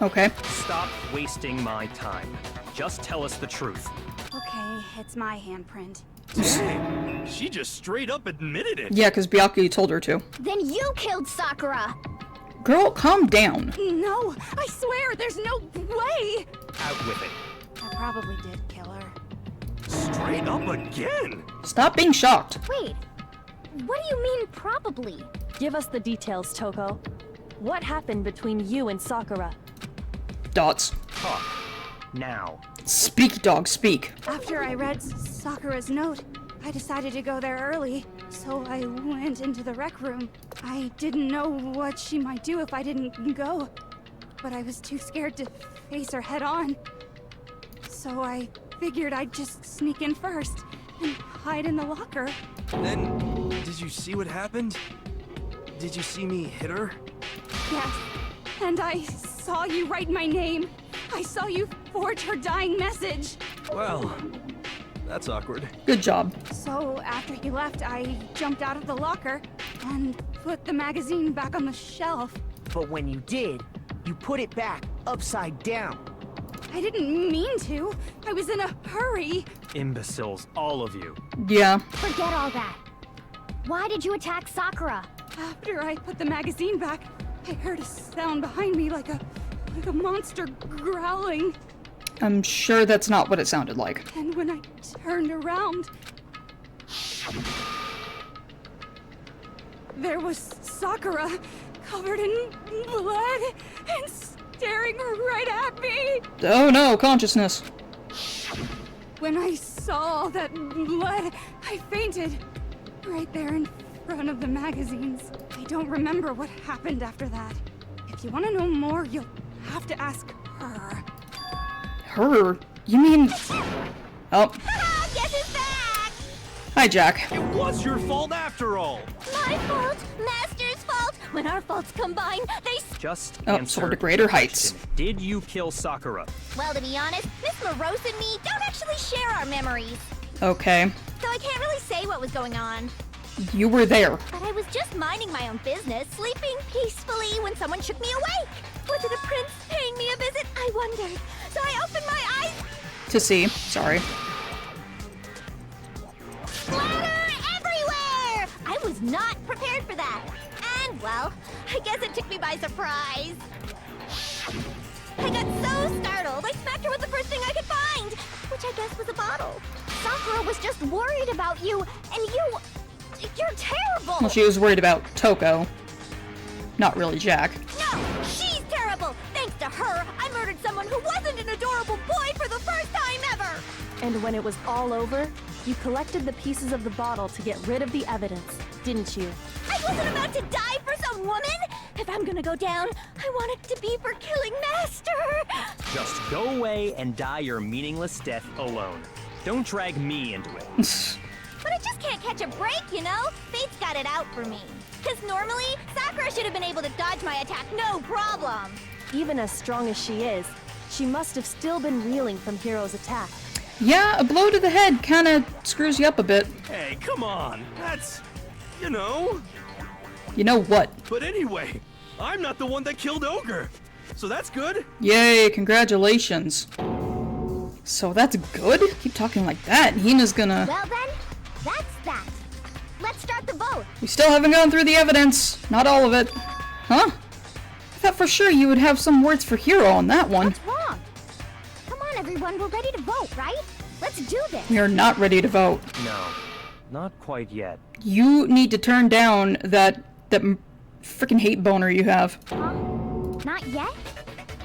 Okay. Stop wasting my time. Just tell us the truth. Okay, it's my handprint. Dang, she just straight up admitted it. Yeah, because Byakuya told her to. Then you killed Sakura! Girl, calm down. No, I swear, there's no way! Out with it. I probably did kill her. Straight up again. Stop being shocked. Wait, what do you mean probably? Give us the details, Toko. What happened between you and Sakura? Dots. Talk. Now. Speak, dog, speak. After I read Sakura's note, I decided to go there early, so I went into the rec room. I didn't know what she might do if I didn't go, but I was too scared to face her head on. So I figured I'd just sneak in first and hide in the locker. Then, did you see what happened? Did you see me hit her? Yes, and I saw you write my name. I saw you forge her dying message. Well, that's awkward. Good job. So after you left, I jumped out of the locker and put the magazine back on the shelf. But when you did, you put it back upside down. I didn't mean to. I was in a hurry. Imbeciles, all of you. Yeah. Forget all that. Why did you attack Sakura? After I put the magazine back, I heard a sound behind me like a monster growling. I'm sure that's not what it sounded like. And when I turned around, there was Sakura, covered in blood and staring right at me. Oh no, consciousness. When I saw all that blood, I fainted. Right there in front of the magazines. I don't remember what happened after that. If you want to know more, you'll have to ask her. Her? You mean... Oh. Guess who's back? Hi, Jack. It was your fault after all. My fault, Master's fault. When our faults combine, they... Just Oh, answer sword to greater the heights. question. Did you kill Sakura? Well, to be honest, Miss Morose and me don't actually share our memories. Okay. So I can't really say what was going on. You were there. But I was just minding my own business, sleeping peacefully when someone shook me awake. Was it a prince paying me a visit? I wondered. So I opened my eyes. To see. Sorry. Splatter everywhere! I was not prepared for that. And, well, I guess it took me by surprise. I got so startled, I smacked her with the first thing I could find, which I guess was a bottle. Sakura was just worried about you, and you're terrible! Well, she was worried about Toko. Not really Jack. No, she's terrible! Thanks to her, I murdered someone who wasn't an adorable boy for the first time ever! And when it was all over, you collected the pieces of the bottle to get rid of the evidence, didn't you? I wasn't about to die for some woman! If I'm gonna go down, I want it to be for killing Master! Just go away and die your meaningless death alone. Don't drag me into it. But I just can't catch a break, you know? Fate's got it out for me. Because normally, Sakura should have been able to dodge my attack no problem. Even as strong as she is, she must have still been reeling from Hiro's attack. Yeah, a blow to the head kinda screws you up a bit. Hey, come on. That's... you know... You know what? But anyway, I'm not the one that killed Ogre. So that's good. Yay, congratulations. So that's good? Keep talking like that. Hina's gonna... Well then, that's that. Let's start the vote. We still haven't gone through the evidence. Not all of it. Huh? I thought for sure you would have some words for Hiro on that one. What's wrong? Come on, everyone, we're ready to vote, right? Let's do this. We are not ready to vote. No, not quite yet. You need to turn down that freaking hate boner you have. Not yet?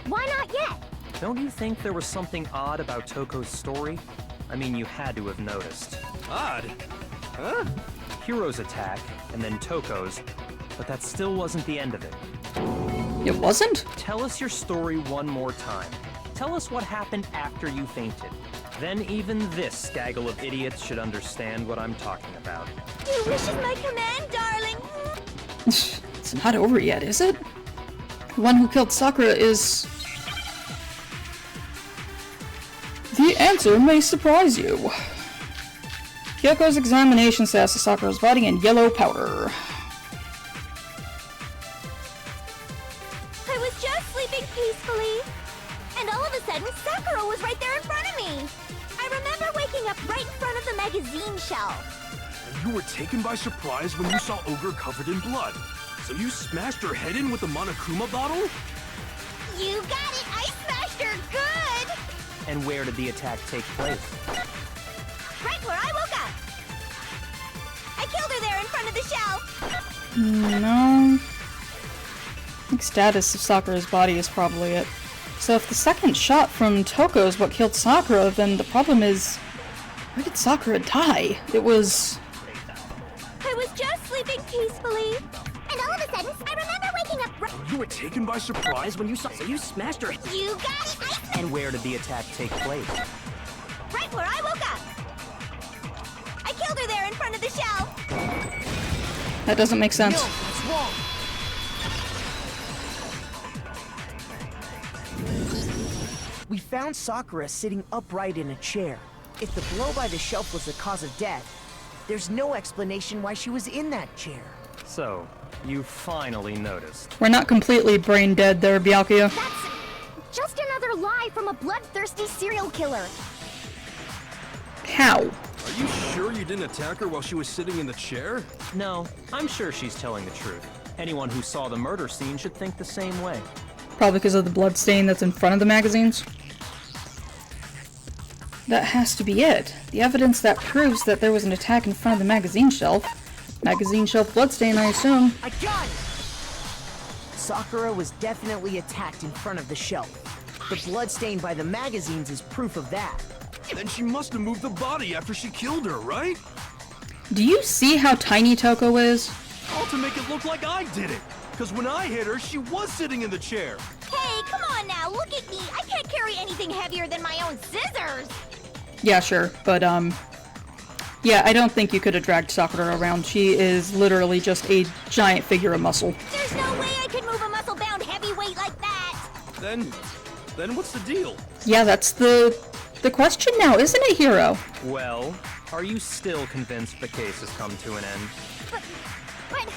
Why not yet? Don't you think there was something odd about Toko's story? I mean, you had to have noticed. Odd. Huh? Hiro's attack, and then Toko's, but that still wasn't the end of it. It wasn't? Tell us your story one more time. Tell us what happened after you fainted. Then even this gaggle of idiots should understand what I'm talking about. Your wish is my command, darling. It's not over yet, is it? The one who killed Sakura is... The answer may surprise you. Kyoko's examination says Sakura's body in yellow powder. I was just sleeping peacefully, and all of a sudden, Sakura was right there in front of me. I remember waking up right in front of the magazine shelf. You were taken by surprise when you saw Ogre covered in blood. So you smashed her head in with the Monokuma bottle? You got it! I smashed her good! And where did the attack take place? Right where I woke up! I killed her there in front of the shelf! No. I think status of Sakura's body is probably it. So if the second shot from Toko is what killed Sakura, then the problem is... Where did Sakura die? It was... I was just sleeping peacefully, and all of a sudden, I remember waking up right... You were taken by surprise when you saw... So you smashed her... You got it! And where did the attack take place? Right where I woke up! I killed her there in front of the shelf! That doesn't make sense. No, that's wrong. We found Sakura sitting upright in a chair. If the blow by the shelf was the cause of death, there's no explanation why she was in that chair. So, you finally noticed. We're not completely brain dead there, Byakuya. That's just another lie from a bloodthirsty serial killer. How? Are you sure you didn't attack her while she was sitting in the chair? No, I'm sure she's telling the truth. Anyone who saw the murder scene should think the same way. Probably because of the blood stain that's in front of the magazines. That has to be it. The evidence that proves that there was an attack in front of the magazine shelf. Magazine shelf bloodstain, I assume. I got it! Sakura was definitely attacked in front of the shelf. The bloodstain by the magazines is proof of that. Then she must have moved the body after she killed her, right? Do you see how tiny Toko is? All to make it look like I did it. Because when I hit her, she was sitting in the chair. Hey, come on, on now, look at me! I can't carry anything heavier than my own scissors! Yeah, sure, but, yeah, I don't think you could have dragged Sakura around. She is literally just a giant figure of muscle. There's no way I could move a muscle-bound heavyweight like that! Then what's the deal? Yeah, that's the question now, isn't it, Hiro? Well, are you still convinced the case has come to an end? But...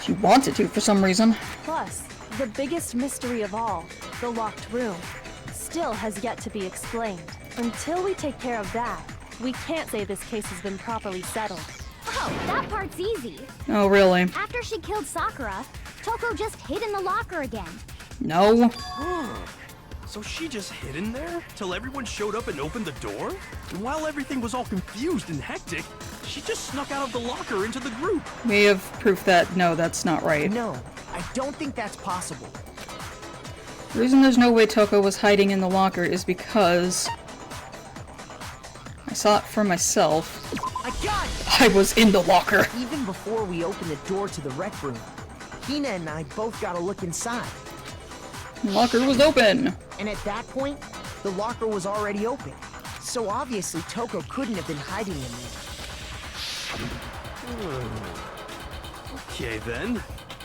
She wanted to for some reason. Plus, the biggest mystery of all, the locked room, still has yet to be explained. Until we take care of that, we can't say this case has been properly settled. Oh, that part's easy. Oh, really? After she killed Sakura, Toko just hid in the locker again. No. So she just hid in there till everyone showed up and opened the door? And while everything was all confused and hectic, she just snuck out of the locker into the group. We have proof that, no, that's not right. No, I don't think that's possible. The reason there's no way Toko was hiding in the locker is because I saw it for myself. I got it! I was in the locker. Even before we opened the door to the rec room, Hina and I both got a look inside. The locker was open. And at that point, the locker was already open. So obviously Toko couldn't have been hiding in there. Okay then,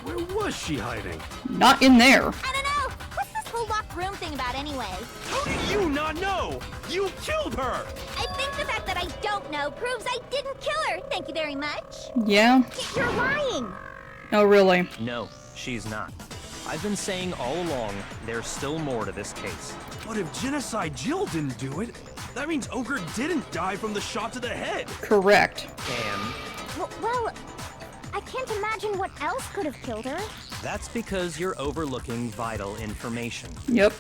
where was she hiding? Not in there. I don't know! What's this whole locked room thing about anyway? How do you not know? You killed her! I think the fact that I don't know proves I didn't kill her. Thank you very much. Yeah? You're lying. Oh, really? No, she's not. I've been saying all along, there's still more to this case. But if Genocide Jill didn't do it, that means Ogre didn't die from the shot to the head. Correct. And Well, I can't imagine what else could have killed her. that's because you're overlooking vital information. Yep.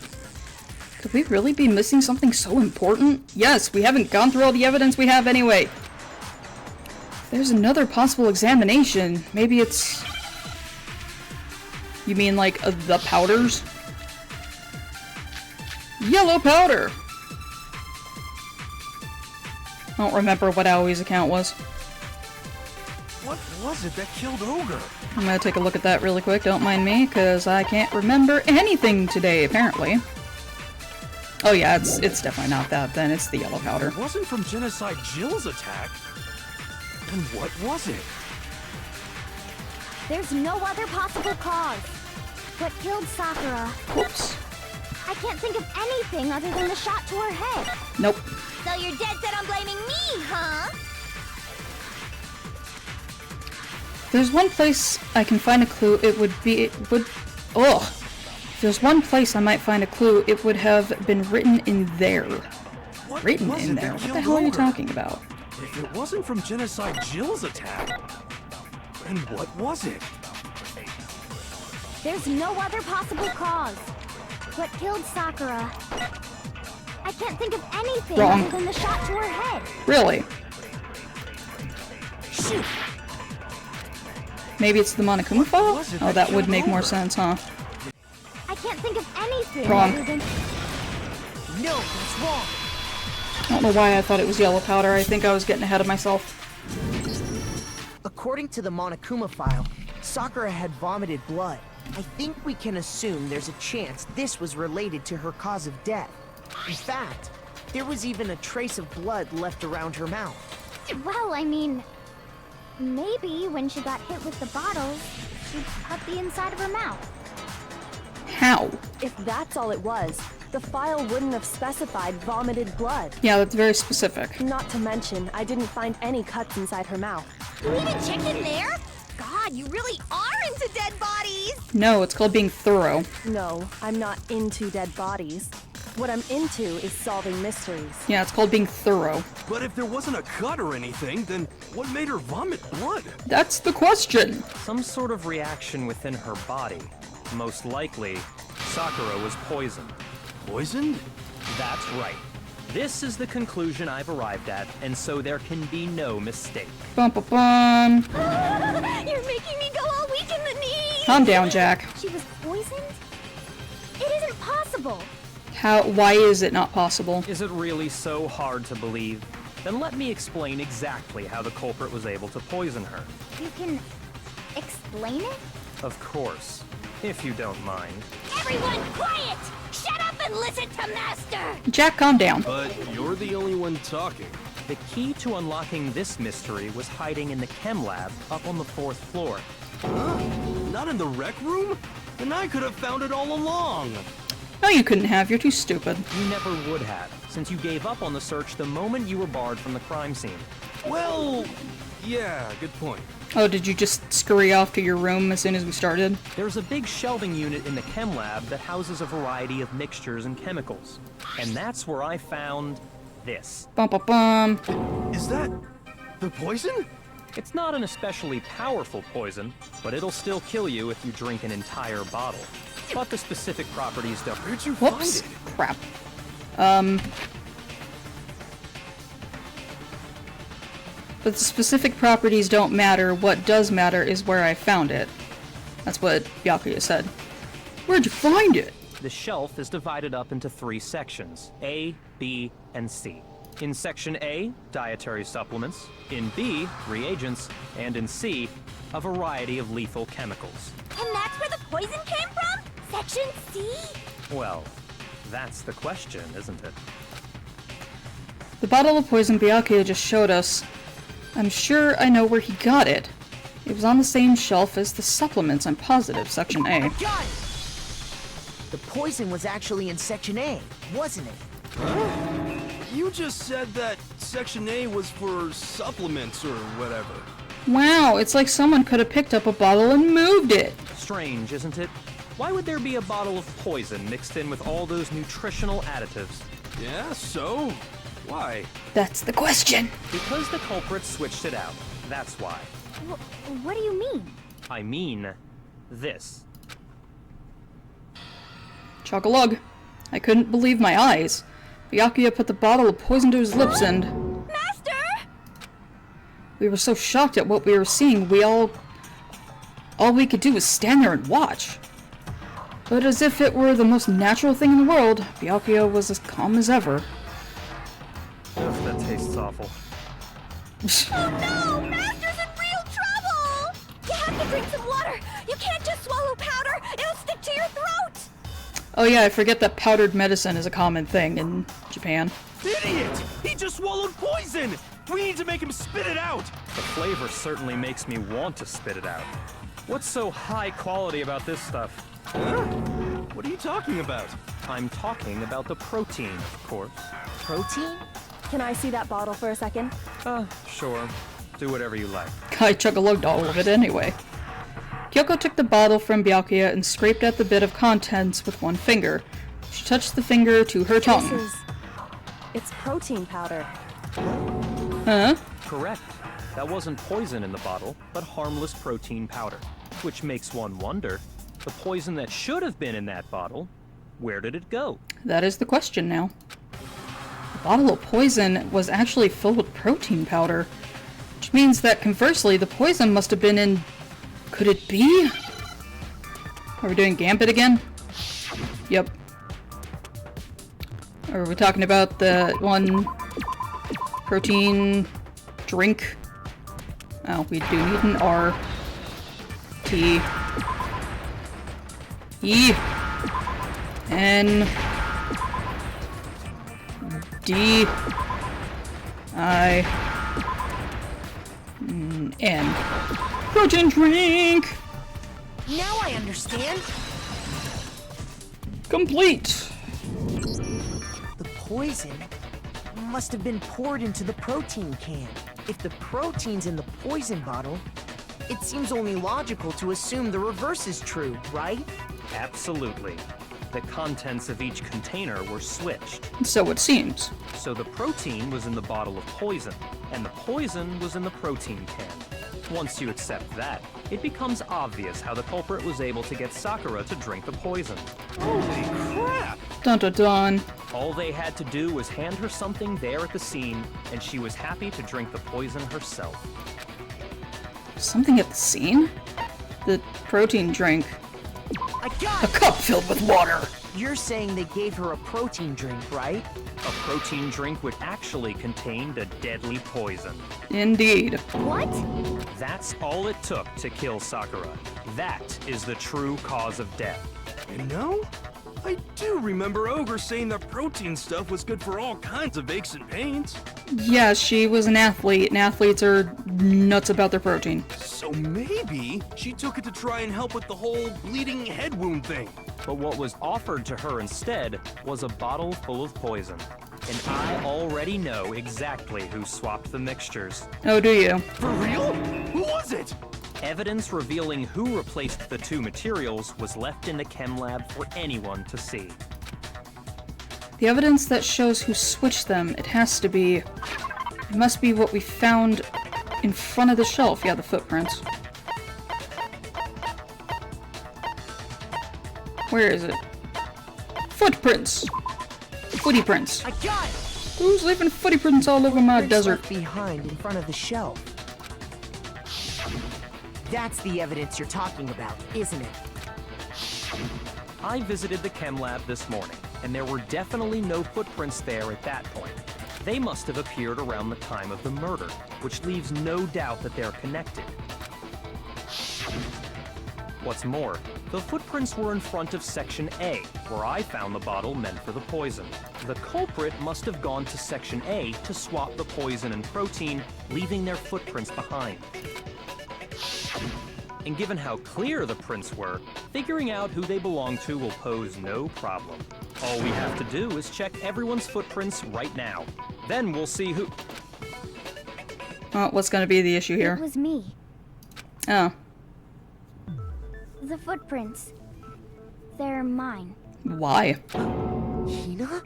Could we really be missing something so important? Yes, we haven't gone through all the evidence we have anyway. There's another possible examination. Maybe it's... You mean like the powders? Yellow powder! I don't remember what Aoi's account was. What was it that killed Ogre? I'm gonna take a look at that really quick, don't mind me, because I can't remember anything today, apparently. Oh yeah, it's definitely not that then, it's the yellow powder. It wasn't from Genocide Jill's attack. Then what was it? There's no other possible cause. What killed Sakura? Whoops. I can't think of anything other than the shot to her head. Nope. So you're dead set on blaming me, huh? There's one place I can find a clue, ugh. If there's one place I might find a clue, it would have been written in there. What Written was in it there? that What the killed hell are you Ogre? talking about? If it wasn't from Genocide Jill's attack, then what was it? There's no other possible cause. What killed Sakura? I can't think of anything Wrong. other than the shot to her head. Really? Shoot! Maybe it's the Monokuma file? was it Oh, that that would killed make more Ogre? sense, huh? I can't think of anything Wrong. other than... No, that's wrong. I don't know why I thought it was yellow powder. I think I was getting ahead of myself. According to the Monokuma file, Sakura had vomited blood. I think we can assume there's a chance this was related to her cause of death. In fact, there was even a trace of blood left around her mouth. Well, I mean... Maybe when she got hit with the bottles, she cut the inside of her mouth. How? If that's all it was, the file wouldn't have specified vomited blood. Yeah, that's very specific. Not to mention, I didn't find any cuts inside her mouth. You even checked in there? God, you really are into dead bodies! No, it's called being thorough. No, I'm not into dead bodies. What I'm into is solving mysteries. Yeah, it's called being thorough. But if there wasn't a cut or anything, then what made her vomit blood? That's the question. Some sort of reaction within her body. Most likely, Sakura was poisoned. Poisoned? That's right. This is the conclusion I've arrived at, and so there can be no mistake. Bum bum bum. You're making me go all weak in the knees! Calm down, Jack. She was poisoned? It isn't possible! Why is it not possible? Is it really so hard to believe? Then let me explain exactly how the culprit was able to poison her. You can... explain it? Of course, if you don't mind. Everyone quiet! Shut even listen to Master! Jack, calm down. But you're the only one talking. The key to unlocking this mystery was hiding in the chem lab up on the 4th floor. Huh? Not in the rec room? Then I could have found it all along. No, you couldn't have. You're too stupid. You never would have, since you gave up on the search the moment you were barred from the crime scene. Well, yeah, good point. Oh, did you just scurry off to your room as soon as we started? There's a big shelving unit in the chem lab that houses a variety of mixtures and chemicals. And that's where I found this. Bum bum bum. Is that the poison? It's not an especially powerful poison, but it'll still kill you if you drink an entire bottle. But the specific properties don't. Where'd you Whoops. find it? Crap. But the specific properties don't matter. What does matter is where I found it. That's what Byakuya said. Where'd you find it? The shelf is divided up into 3 sections, A, B, and C. In Section A, dietary supplements. In B, reagents. And in C, a variety of lethal chemicals. And that's where the poison came from? Section C? Well, that's the question, isn't it? The bottle of poison Byakuya just showed us. I'm sure I know where he got it. It was on the same shelf as the supplements, I'm positive, Section A. Got it! The poison was actually in Section A, wasn't it? Huh? You just said that Section A was for supplements or whatever. Wow, it's like someone could have picked up a bottle and moved it. Strange, isn't it? Why would there be a bottle of poison mixed in with all those nutritional additives? Yeah, so? Why? That's the question. Because the culprit switched it out. That's why. What do you mean? I mean, this. Chug-a-lug. I couldn't believe my eyes. Byakuya put the bottle of poison to his lips and... Master! We were so shocked at what we were seeing, all we could do was stand there and watch. But as if it were the most natural thing in the world, Byakuya was as calm as ever. Ugh, that tastes awful. Oh no! Master's in real trouble! You have to drink some water! You can't just swallow powder! It'll stick to your throat! Oh yeah, I forget that powdered medicine is a common thing in Japan. Idiot! He just swallowed poison! We need to make him spit it out! The flavor certainly makes me want to spit it out. What's so high quality about this stuff? Huh? What are you talking about? I'm talking about the protein, of course. Protein? Can I see that bottle for a second? Sure. Do whatever you like. I chug-a-lugged all of it anyway. Kyoko took the bottle from Byakuya and scraped at the bit of contents with one finger. She touched the finger to her tongue. It's protein powder. Huh? Correct. That wasn't poison in the bottle, but harmless protein powder. Which makes one wonder, the poison that should have been in that bottle, where did it go? That is the question now. The bottle of poison was actually filled with protein powder, which means that conversely, the poison must have been in... Could it be? Are we doing Gambit again? Yep. Are we talking about the one protein drink? Oh, we do need an R. T. E. N. D. I. N. Protein drink! Now I understand. Complete! The poison must have been poured into the protein can. If the protein's in the poison bottle, it seems only logical to assume the reverse is true, right? Absolutely. The contents of each container were switched. So it seems. So the protein was in the bottle of poison, and the poison was in the protein can. Once you accept that, it becomes obvious how the culprit was able to get Sakura to drink the poison. Holy crap! Dun dun dun. All they had to do was hand her something there at the scene, and she was happy to drink the poison herself. Something at the scene? The protein drink. I got A it! cup filled with water! You're saying they gave her a protein drink, right? A protein drink would actually contain the deadly poison. Indeed. What? That's all it took to kill Sakura. That is the true cause of death. You know, I do remember Ogre saying that protein stuff was good for all kinds of aches and pains. Yeah, she was an athlete, and athletes are nuts about their protein. So maybe she took it to try and help with the whole bleeding head wound thing. But what was offered to her instead was a bottle full of poison. And I already know exactly who swapped the mixtures. Oh, do you? For real? Who was it? Evidence revealing who replaced the two materials was left in the chem lab for anyone to see. The evidence that shows who switched them, it must be what we found in front of the shelf. Yeah, the footprints. Where is it? Footprints! Footy prints. I got it! Who's leaving footy prints all over my Prints desert? left behind in front of the shelf. That's the evidence you're talking about, isn't it? I visited the chem lab this morning, and there were definitely no footprints there at that point. They must have appeared around the time of the murder, which leaves no doubt that they're connected. What's more, the footprints were in front of Section A, where I found the bottle meant for the poison. The culprit must have gone to Section A to swap the poison and protein, leaving their footprints behind. And given how clear the prints were, figuring out who they belong to will pose no problem. All we have to do is check everyone's footprints right now. Then we'll see who... What's gonna be the issue It here? was me. Oh. The footprints. They're mine. Why? Hina?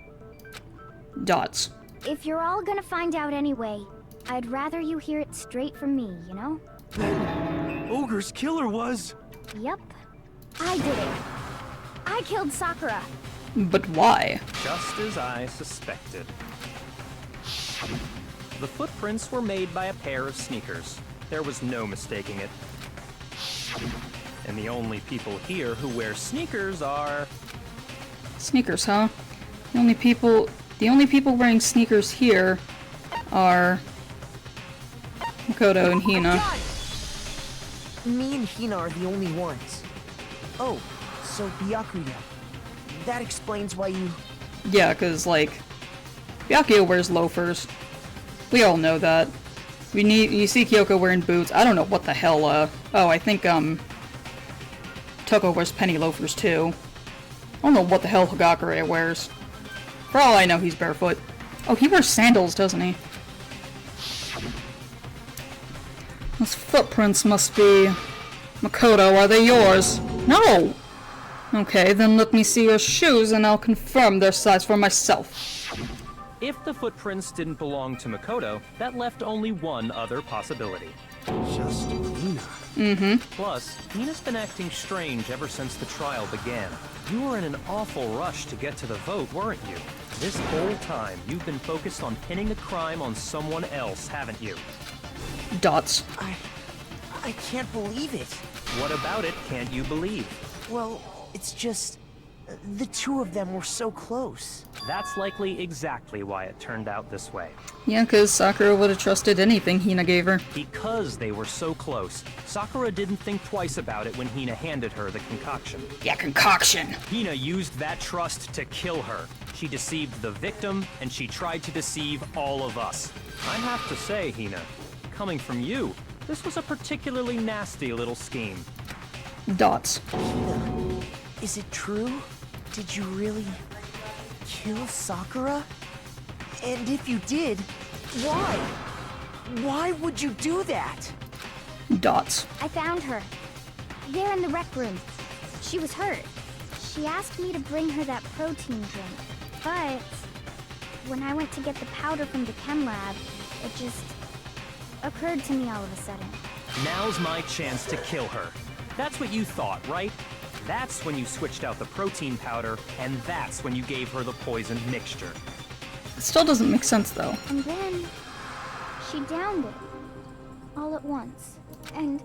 Dots. If you're all gonna find out anyway, I'd rather you hear it straight from me, you know? Ogre's killer was... Yep. I did it. I killed Sakura. But why? Just as I suspected. The footprints were made by a pair of sneakers. There was no mistaking it. And the only people here who wear sneakers are... Sneakers, huh? The only people wearing sneakers here are Makoto and Hina. Got it! Me and Hina are the only ones. Oh, so Byakuya. That explains why you... Yeah, cause like Byakuya wears loafers. We all know that. You see Kyoko wearing boots. I don't know what the hell. Oh, I think Toko wears penny loafers too. I don't know what the hell Hagakure wears. For all I know, he's barefoot. Oh, he wears sandals, doesn't he? Those footprints must be... Makoto, are they yours? No! Okay, then let me see your shoes and I'll confirm their size for myself. If the footprints didn't belong to Makoto, that left only one other possibility. Just Hina. Mm-hmm. Plus, Hina's been acting strange ever since the trial began. You were in an awful rush to get to the vote, weren't you? This whole time, you've been focused on pinning the crime on someone else, haven't you? Dots. I can't believe it. What about it can't you believe? Well, it's just... the two of them were so close. That's likely exactly why it turned out this way. Yeah, cause Sakura would have trusted anything Hina gave her. Because they were so close, Sakura didn't think twice about it when Hina handed her the concoction. Yeah, concoction. Hina used that trust to kill her. She deceived the victim, and she tried to deceive all of us. I have to say, Hina, coming from you, this was a particularly nasty little scheme. Dots. Hina, is it true? Did you really kill Sakura? And if you did, why? Why would you do that? Dots. I found her. There in the rec room. She was hurt. She asked me to bring her that protein drink. But when I went to get the powder from the chem lab, it just occurred to me all of a sudden. Now's my chance to kill her. That's what you thought, right? That's when you switched out the protein powder, and that's when you gave her the poisoned mixture. It still doesn't make sense though. And then she downed it all at once. And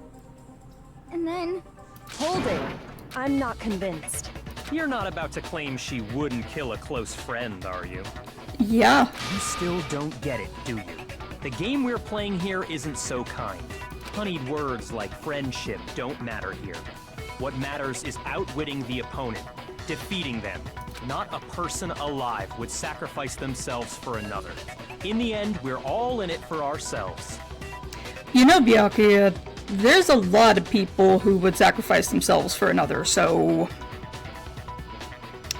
then Hold it. I'm not convinced. You're not about to claim she wouldn't kill a close friend, are you? Yeah. You still don't get it, do you? The game we're playing here isn't so kind. Honeyed words like friendship don't matter here. What matters is outwitting the opponent, defeating them, Not a person alive would sacrifice themselves for another. In the end, we're all in it for ourselves. You know, Byakuya, there's a lot of people who would sacrifice themselves for another, so...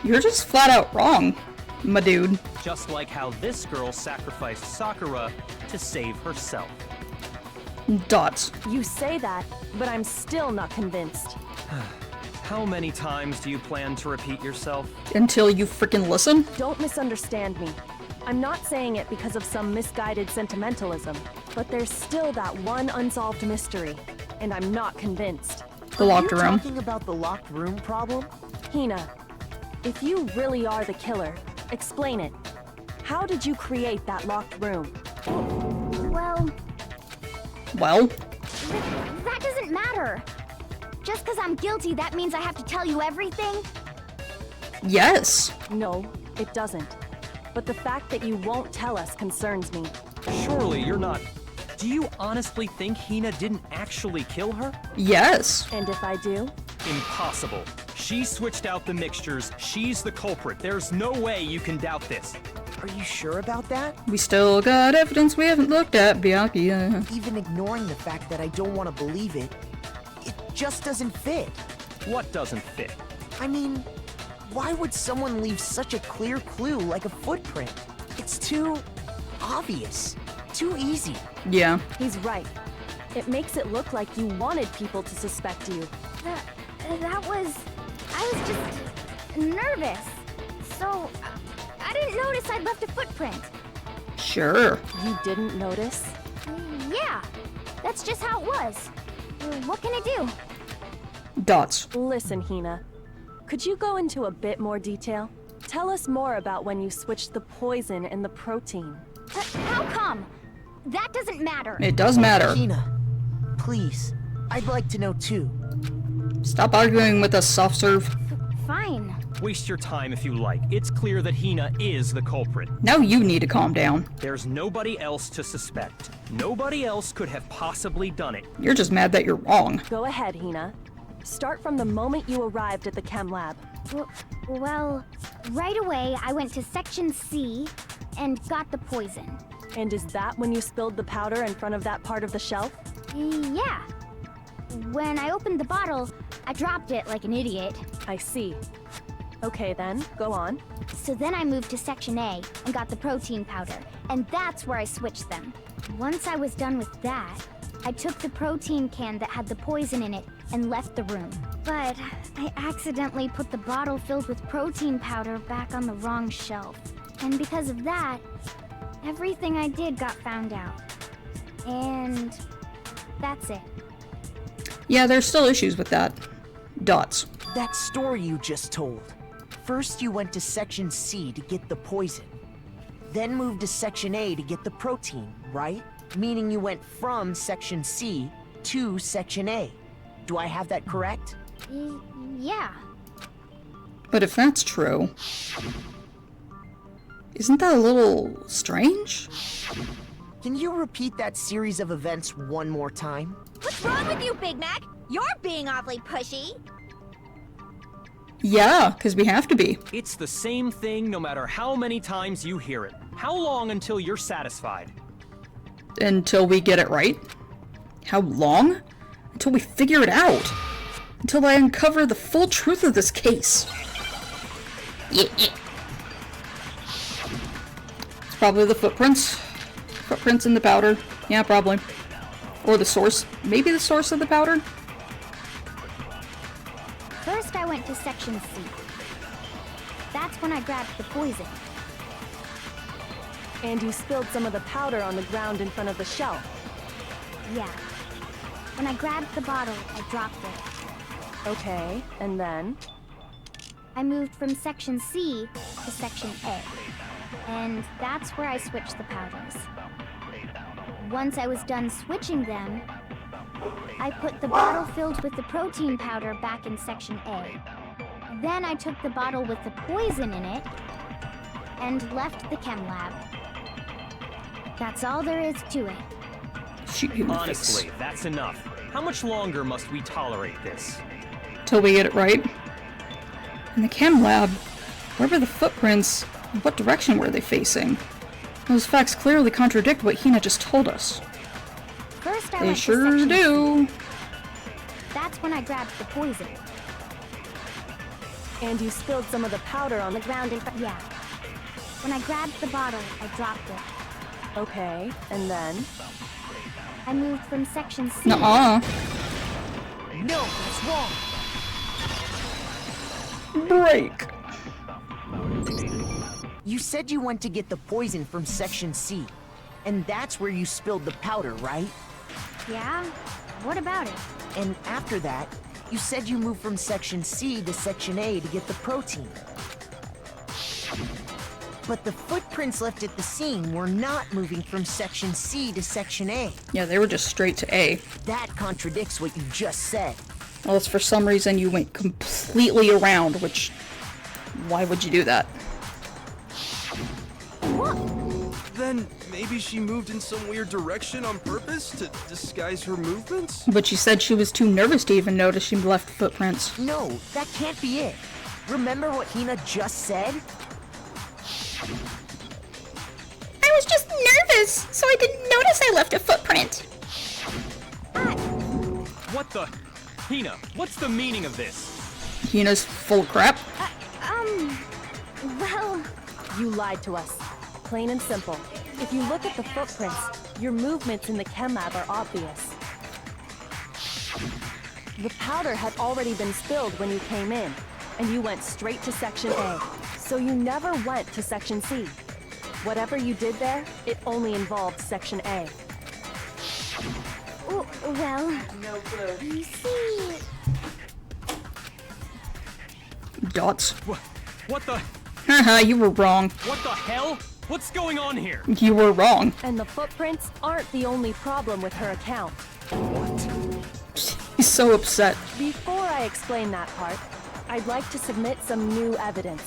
You're just flat out wrong, my dude. Just like how this girl sacrificed Sakura to save herself. Dots. You say that, but I'm still not convinced. How many times do you plan to repeat yourself? Until you freaking listen? Don't misunderstand me. I'm not saying it because of some misguided sentimentalism, but there's still that one unsolved mystery, and I'm not convinced. The locked room. Are you talking about the locked room problem? Hina, if you really are the killer, explain it. How did you create that locked room? Well, Well, that doesn't matter. Just because I'm guilty, that means I have to tell you everything? yes. No, it doesn't. But the fact that you won't tell us concerns me. Surely you're not... Do you honestly think Hina didn't actually kill her? Yes. And if I do? Impossible. She switched out the mixtures. She's the culprit. There's no way you can doubt this. Are you sure about that? We still got evidence we haven't looked at, Byakuya. Even ignoring the fact that I don't want to believe it, it just doesn't fit. What doesn't fit? I mean, why would someone leave such a clear clue like a footprint? It's too obvious, too easy. Yeah. He's right. It makes it look like you wanted people to suspect you. That was... I was just nervous. So, I didn't notice I'd left a footprint. Sure. You didn't notice? Yeah, that's just how it was. What can I do? Dots. Listen, Hina. Could you go into a bit more detail? Tell us more about when you switched the poison and the protein. How come? That doesn't matter. It does matter. Hina, please, I'd like to know too. Stop arguing with us, soft serve. Fine. Waste your time if you like. It's clear that Hina is the culprit. Now you need to calm down. There's nobody else to suspect. Nobody else could have possibly done it. You're just mad that you're wrong. Go ahead, Hina. Start from the moment you arrived at the chem lab. Well, right away I went to Section C and got the poison. And is that when you spilled the powder in front of that part of the shelf? Yeah. When I opened the bottle, I dropped it like an idiot. I see. Okay then, go on. So then I moved to Section A and got the protein powder, and that's where I switched them. Once I was done with that, I took the protein can that had the poison in it and left the room. But I accidentally put the bottle filled with protein powder back on the wrong shelf. And because of that, everything I did got found out. And that's it. Yeah, there's still issues with that. Dots. That story you just told. First you went to Section C to get the poison. Then moved to Section A to get the protein, right? Meaning you went from Section C to Section A. Do I have that correct? Yeah. But if that's true, isn't that a little strange? Can you repeat that series of events one more time? What's wrong with you, Big Mac? You're being awfully pushy. Yeah, because we have to be. It's the same thing no matter how many times you hear it. How long until you're satisfied? Until we get it right. How long? Until we figure it out. Until I uncover the full truth of this case. It's probably the footprints. Footprints in the powder. Yeah, probably. Or the source. Maybe the source of the powder? First I went to Section C. That's when I grabbed the poison. And you spilled some of the powder on the ground in front of the shelf. Yeah. When I grabbed the bottle, I dropped it. Okay, and then? I moved from Section C to Section A. And that's where I switched the powders. Once I was done switching them, I put the bottle filled with the protein powder back in Section A. Then I took the bottle with the poison in it and left the chem lab. That's all there is to it. Shoot you in the Honestly, face. that's enough. How much longer must we tolerate this? Till we get it right. In the chem lab, Where were the footprints? What direction were they facing? Those facts clearly contradict what Hina just told us. First, I They went to sure section do. C. That's when I grabbed the poison. And you spilled some of the powder on the ground. Yeah. When I grabbed the bottle, I dropped it. Okay, and then? I moved from section C. Nuh-uh. No, that's wrong. Break. You said you went to get the poison from section C. And that's where you spilled the powder, right? Yeah? What about it? And after that, you said you moved from section C to section A to get the protein. But the footprints left at the scene were not moving from section C to section A. Yeah, they were just straight to A. That contradicts what you just said. Unless for some reason you went completely around, which... why would you do that? Then maybe she moved in some weird direction on purpose to disguise her movements? But she said she was too nervous to even notice she left footprints. No, that can't be it. Remember what Hina just said? I was just nervous, so I didn't notice I left a footprint. What the? Hina, what's the meaning of this? Hina's full of crap. Well, You lied to us. Plain and simple. If you look at the footprints, your movements in the chem lab are obvious. The powder had already been spilled when you came in, and you went straight to section A. So you never went to section C. Whatever you did there, it only involved section A. well... You see... Dots. What the? Haha, you were wrong. What the hell? What's going on here? You were wrong. And the footprints aren't the only problem with her account. He's so upset. Before I explain that part, I'd like to submit some new evidence.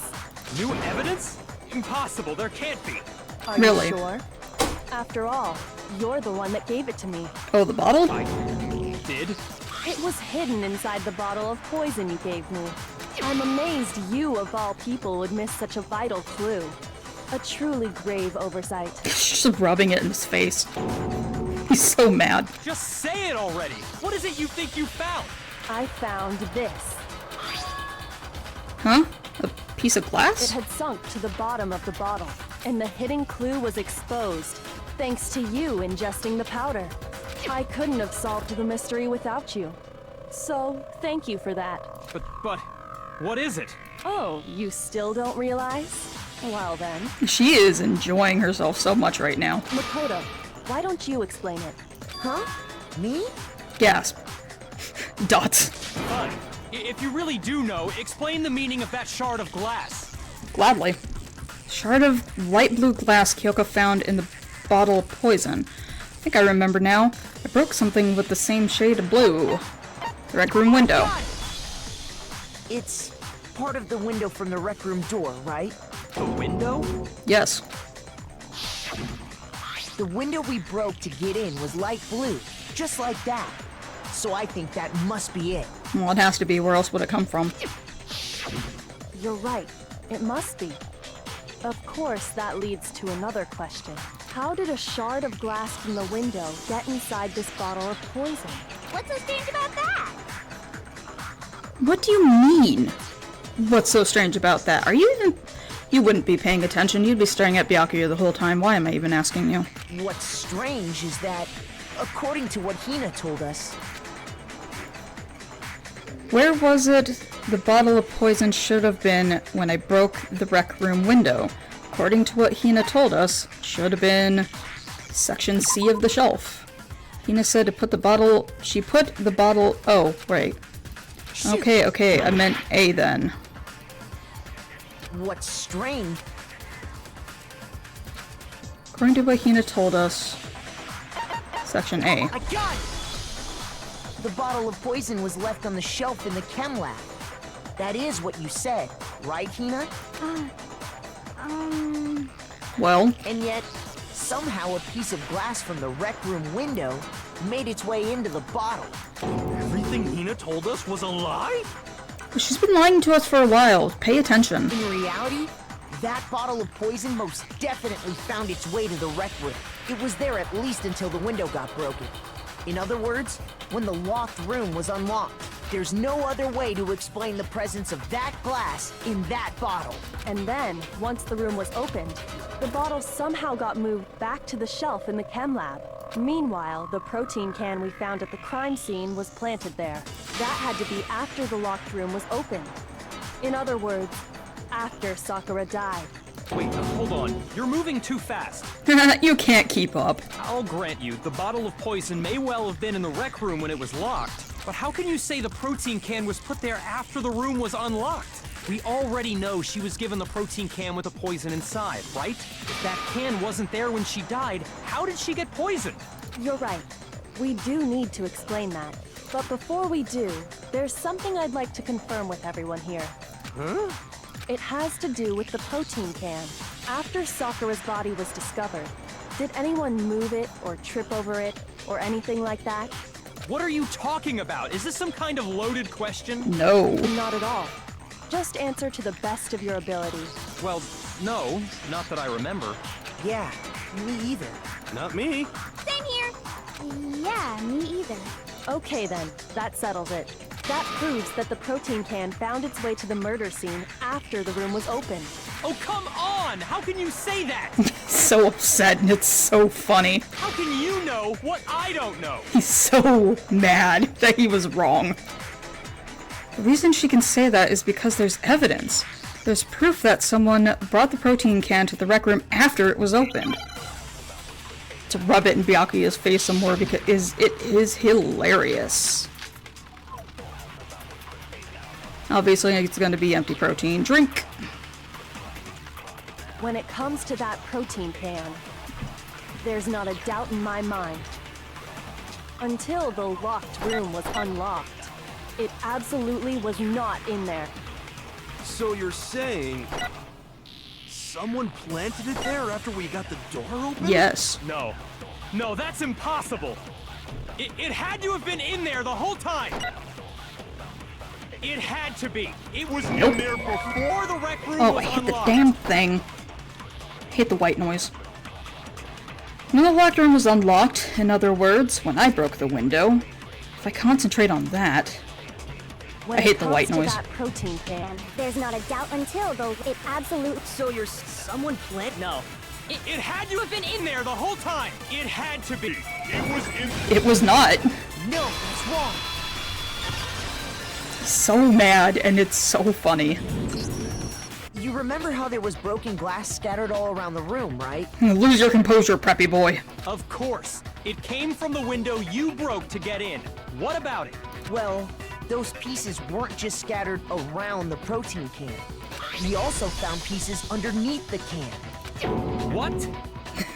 New evidence? Impossible, there can't be. Are Really? you sure? After all, you're the one that gave it to me. Oh, the bottle? I did? It was hidden inside the bottle of poison you gave me. I'm amazed you, of all people, would miss such a vital clue. A truly grave oversight. She's just rubbing it in his face. He's so mad. Just say it already! What is it you think you found? I found this. Huh? A piece of It glass? had sunk to the bottom of the bottle, and the hidden clue was exposed, thanks to you ingesting the powder. I couldn't have solved the mystery without you. So, thank you for that. But, what is it? Oh, you still don't realize? Well then. She is enjoying herself so much right now. Makoto, why don't you explain it? Huh? Me? Gasp. Dots. Fine. If you really do know, explain the meaning of that shard of glass. Gladly. Shard of light blue glass Kyoko found in the bottle of poison. I think I remember now. I broke something with the same shade of blue. The rec room window. It's part of the window from the rec room door, right? The window? Yes. The window we broke to get in was light blue, just like that. So I think that must be it. Well, it has to be. Where else would it come from? You're right. It must be. Of course, that leads to another question. How did a shard of glass from the window get inside this bottle of poison? What's so strange about that? What do you mean? What's so strange about that? Are you even... You wouldn't be paying attention. You'd be staring at Byakuya the whole time. Why am I even asking you? What's strange is that, according to what Hina told us, Where was it the bottle of poison should have been when I broke the rec room window? According to what Hina told us, should have been section C of the shelf. Hina said to put the bottle... She put the bottle... Oh, wait. Okay, I meant A then. what's strange, According to what Hina told us, section A. I got it! The bottle of poison was left on the shelf in the chem lab. That is what you said, right, Hina? Well, And yet, somehow a piece of glass from the rec room window made its way into the bottle. Everything Hina told us was a lie? She's been lying to us for a while. Pay attention. In reality, that bottle of poison most definitely found its way to the rec room. It was there at least until the window got broken. In other words, when the locked room was unlocked. There's no other way to explain the presence of that glass in that bottle. And then, once the room was opened, the bottle somehow got moved back to the shelf in the chem lab. Meanwhile, the protein can we found at the crime scene was planted there. That had to be after the locked room was opened. In other words, after Sakura died. Wait, hold on. You're moving too fast. You can't keep up. I'll grant you, the bottle of poison may well have been in the rec room when it was locked. But how can you say the protein can was put there after the room was unlocked? We already know she was given the protein can with the poison inside, right? If that can wasn't there when she died, how did she get poisoned? You're right. We do need to explain that. But before we do, there's something I'd like to confirm with everyone here. Huh? It has to do with the protein can. After Sakura's body was discovered, did anyone move it or trip over it or anything like that? What are you talking about? Is this some kind of loaded question? No. Not at all. Just answer to the best of your ability. Well, no, not that I remember. Yeah, me either. Not me. Same here. Yeah, me either. Okay then, that settles it. That proves that the protein can found its way to the murder scene after the room was opened. Oh, come on! How can you say that? So upset, and it's so funny. How can you know what I don't know? He's so mad that he was wrong. The reason she can say that is because there's evidence. There's proof that someone brought the protein can to the rec room after it was opened. To rub it in Byakuya's face some more because it is hilarious. Obviously, it's going to be empty protein. Drink! When it comes to that protein can, there's not a doubt in my mind. Until the locked room was unlocked, it absolutely was not in there. So you're saying someone planted it there after we got the door open? Yes. No. No, that's impossible. It had to have been in there the whole time. It had to be. It was in there before the rec room Oh, was I hit the unlocked. damn thing. Hate the white noise. When the locked room was unlocked, in other words, when I broke the window, if I concentrate on that... When I hate it the comes white to noise. that protein can, There's not a doubt until, though, it absolute. So you're someone plant? No. It had to have been in there the whole time. It had to be. It was in. It was not. No, that's wrong. So mad, and it's so funny. You remember how there was broken glass scattered all around the room, right? Lose your composure, preppy boy. Of course. It came from the window you broke to get in. What about it? Well, those pieces weren't just scattered around the protein can. We also found pieces underneath the can. What?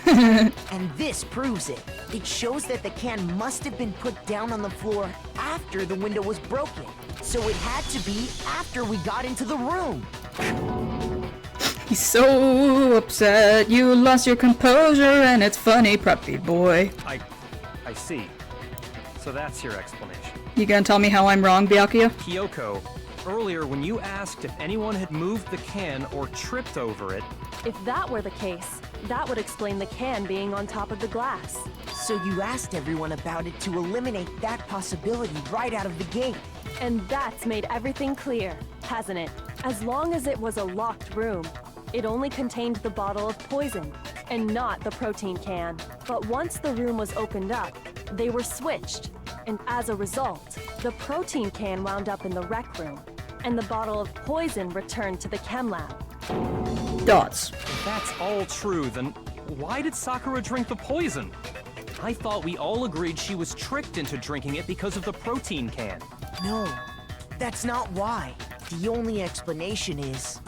And this proves it. It shows that the can must have been put down on the floor after the window was broken. So it had to be after we got into the room. He's so upset, you lost your composure, and it's funny, preppy boy. I see. So that's your explanation. You gonna tell me how I'm wrong, Byakuya? Kyoko, earlier when you asked if anyone had moved the can or tripped over it, if that were the case, that would explain the can being on top of the glass. So you asked everyone about it to eliminate that possibility right out of the gate. And that's made everything clear, hasn't it? As long as it was a locked room, it only contained the bottle of poison, and not the protein can. But once the room was opened up, they were switched. And as a result, the protein can wound up in the rec room, and the bottle of poison returned to the chem lab. Dots. if that's all true, then why did Sakura drink the poison? I thought we all agreed she was tricked into drinking it because of the protein can. No, that's not why. The only explanation is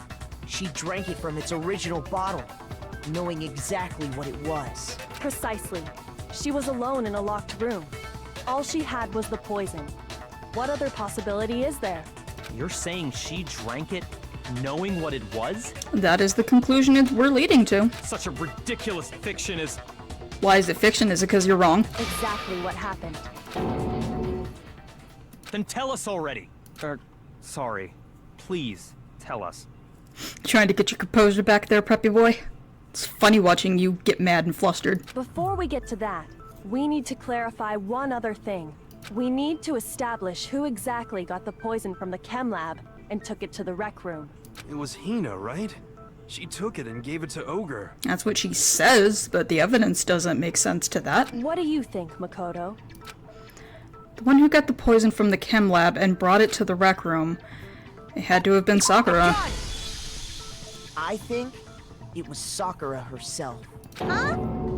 she drank it from its original bottle, knowing exactly what it was. Precisely. She was alone in a locked room. All she had was the poison. What other possibility is there? You're saying she drank it knowing what it was? That is the conclusion we're leading to. Such a ridiculous fiction is... Why is it fiction? Is it because you're wrong? Exactly what happened. Then tell us already. Sorry. Please, tell us. Trying to get your composure back there, preppy boy? It's funny watching you get mad and flustered. Before we get to that, we need to clarify one other thing. We need to establish who exactly got the poison from the chem lab and took it to the rec room. It was Hina, right? She took it and gave it to Ogre. That's what she says, but the evidence doesn't make sense to that. What do you think, Makoto? The one who got the poison from the chem lab and brought it to the rec room, it had to have been Sakura. I think it was Sakura herself. Huh?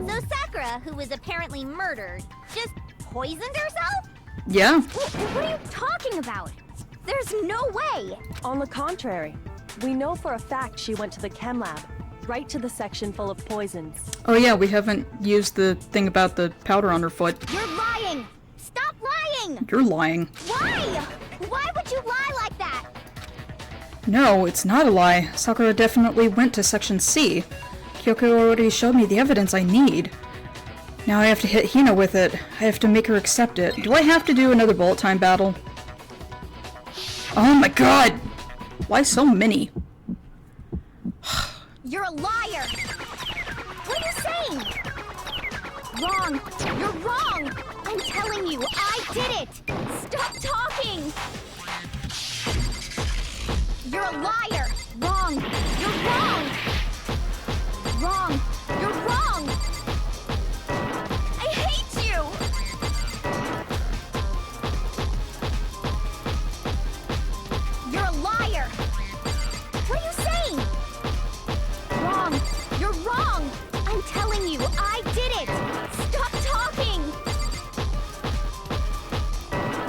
So Sakura, who was apparently murdered, just poisoned herself? Yeah. What are you talking about? There's no way! On the contrary, we know for a fact she went to the chem lab, right to the section full of poisons. Oh yeah, we haven't used the thing about the powder on her foot. You're lying! Stop lying! You're lying. Why? Why would you lie like that? No, it's not a lie. Sakura definitely went to Section C. Kyoko already showed me the evidence I need. Now I have to hit Hina with it. I have to make her accept it. Do I have to do another bullet time battle? Oh my god! Why so many? You're a liar! What are you saying? Wrong! You're wrong! I'm telling you, I did it! Stop talking! You're a liar! Wrong! You're wrong! Wrong! You're wrong! I hate you! You're a liar! What are you saying? Wrong! You're wrong! I'm telling you, I did it! Stop talking!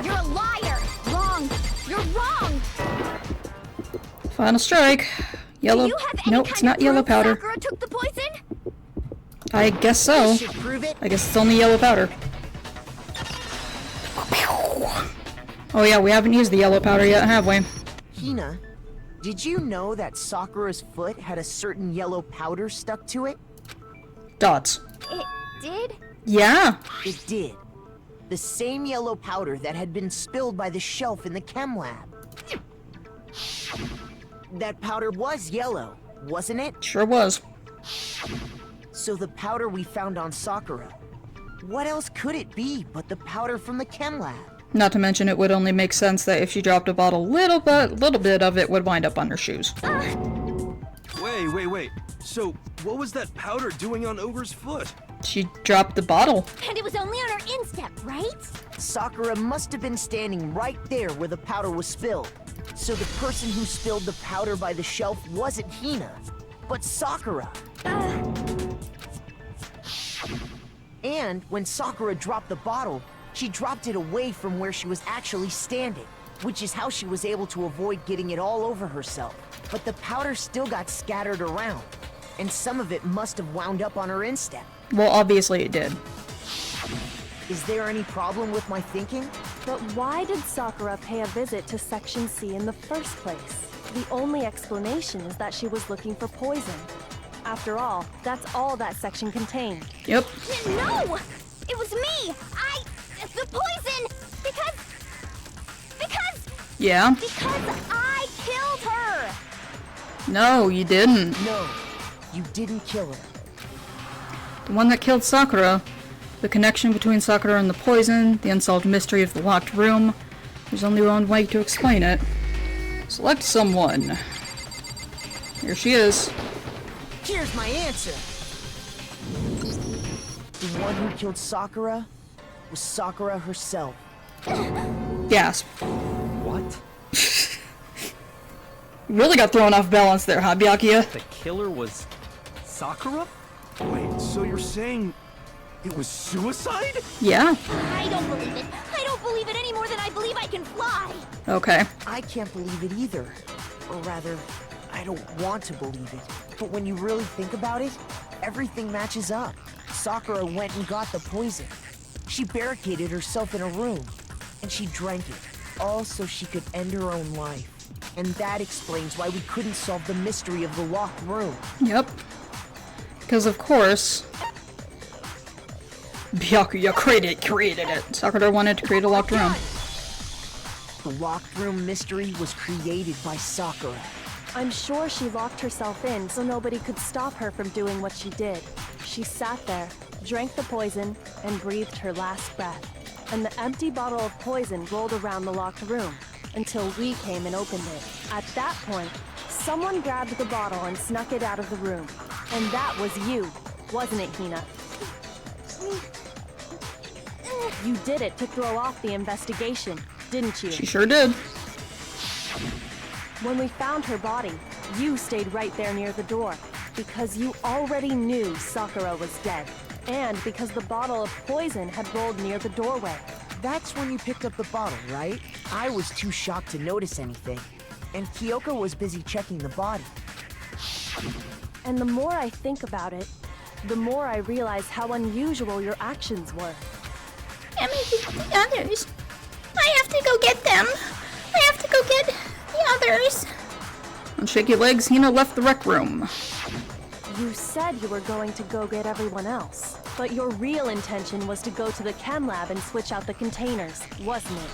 You're a liar! Wrong! You're wrong! Final strike. Yellow. Do you have any Nope, kind it's of not yellow proof powder. Sakura took the poison? I guess so. This should prove it. I guess it's only yellow powder. Oh yeah, we haven't used the yellow powder yet, have we? Hina, did you know that Sakura's foot had a certain yellow powder stuck to it? Dots. It did? Yeah. It did. The same yellow powder that had been spilled by the shelf in the chem lab. That powder was yellow, wasn't it? Sure was. So the powder we found on Sakura, what else could it be but the powder from the chem lab? Not to mention it would only make sense that if she dropped a bottle, little bit of it would wind up on her shoes. Wait. So, what was that powder doing on Ogre's foot? She dropped the bottle. And it was only on her instep, right? Sakura must have been standing right there where the powder was spilled. So the person who spilled the powder by the shelf wasn't Hina, but Sakura. And when Sakura dropped the bottle, she dropped it away from where she was actually standing, which is how she was able to avoid getting it all over herself. But the powder still got scattered around, and some of it must have wound up on her instep. Well, obviously it did. Is there any problem with my thinking? But why did Sakura pay a visit to Section C in the first place? The only explanation is that she was looking for poison. After all, that's all that section contained. Yep. No! It was me! The poison! Because Yeah. I killed her! No, you didn't. No, you didn't kill her. The one that killed Sakura. The connection between Sakura and the poison, the unsolved mystery of the locked room. There's only one way to explain it. Select someone. Here she is. Here's my answer. The one who killed Sakura was Sakura herself. Gasp. What? Really got thrown off balance there, huh, Byakuya? The killer was Sakura? Wait, so you're saying it was suicide? Yeah. I don't believe it. I don't believe it any more than I believe I can fly. Okay. I can't believe it either. Or rather, I don't want to believe it. But when you really think about it, everything matches up. Sakura went and got the poison. She barricaded herself in a room, and she drank it, all so she could end her own life. And that explains why we couldn't solve the mystery of the locked room. Yep. Because of course, Byakuya created it. Sakura wanted to create a locked room. the locked room mystery was created by Sakura. I'm sure she locked herself in so nobody could stop her from doing what she did. She sat there, drank the poison, and breathed her last breath. And the empty bottle of poison rolled around the locked room until we came and opened it. At that point, someone grabbed the bottle and snuck it out of the room. And that was you, wasn't it, Hina? You did it to throw off the investigation, didn't you? She sure did. When we found her body, you stayed right there near the door, because you already knew Sakura was dead, and because the bottle of poison had rolled near the doorway. That's when you picked up the bottle, right? I was too shocked to notice anything, and Kyoko was busy checking the body. And the more I think about it, the more I realize how unusual your actions were. Damn it, the others. I have to go get them. I have to go get the others. On shaky legs, Hina left the rec room. You said you were going to go get everyone else, but your real intention was to go to the chem lab and switch out the containers, wasn't it?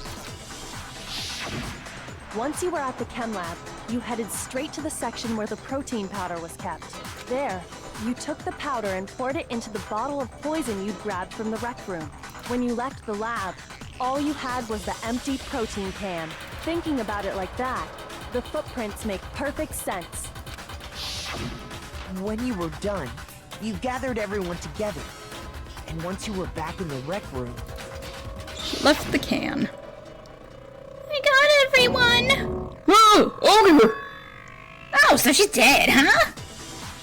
Once you were at the chem lab, you headed straight to the section where the protein powder was kept. There, you took the powder and poured it into the bottle of poison you'd grabbed from the rec room. When you left the lab, all you had was the empty protein can. Thinking about it like that, the footprints make perfect sense. When you were done, you gathered everyone together. And once you were back in the rec room, She left the can. I got everyone. Oh! Oh, so she's dead, huh?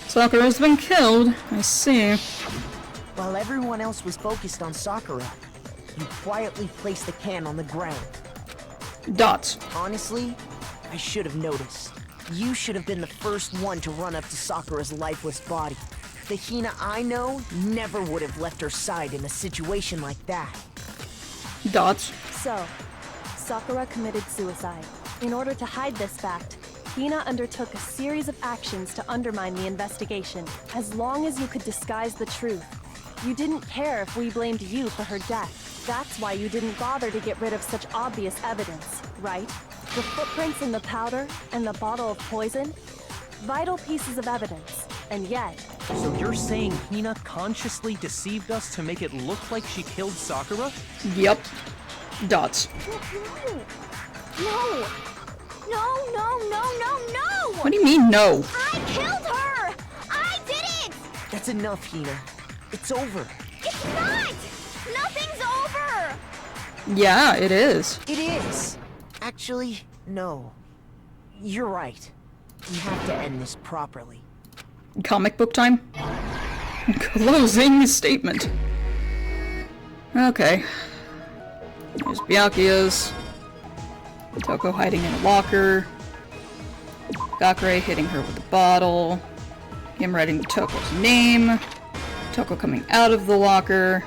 Sakura's been killed. I see. while everyone else was focused on Sakura, you quietly placed the can on the ground. Dots. Honestly, I should have noticed. You should have been the first one to run up to Sakura's lifeless body. The Hina I know never would have left her side in a situation like that. Dots. So, Sakura committed suicide. In order to hide this fact, Hina undertook a series of actions to undermine the investigation. As long as you could disguise the truth, you didn't care if we blamed you for her death. That's why you didn't bother to get rid of such obvious evidence, right? The footprints in the powder and the bottle of poison? Vital pieces of evidence. And yet... So you're saying Hina consciously deceived us to make it look like she killed Sakura? Yep. Dots. No! No, no, no, no, no! What do you mean, no? I killed her! I did it! That's enough, Hina. It's over. It's not! Nothing's over! Yeah, it is. It is. Actually, no. You're right. We have to end this properly. Comic book time? Closing statement. Okay. There's Byakuya's. Toko hiding in a locker. Gakure hitting her with a bottle. Him writing Toko's name. Toko coming out of the locker.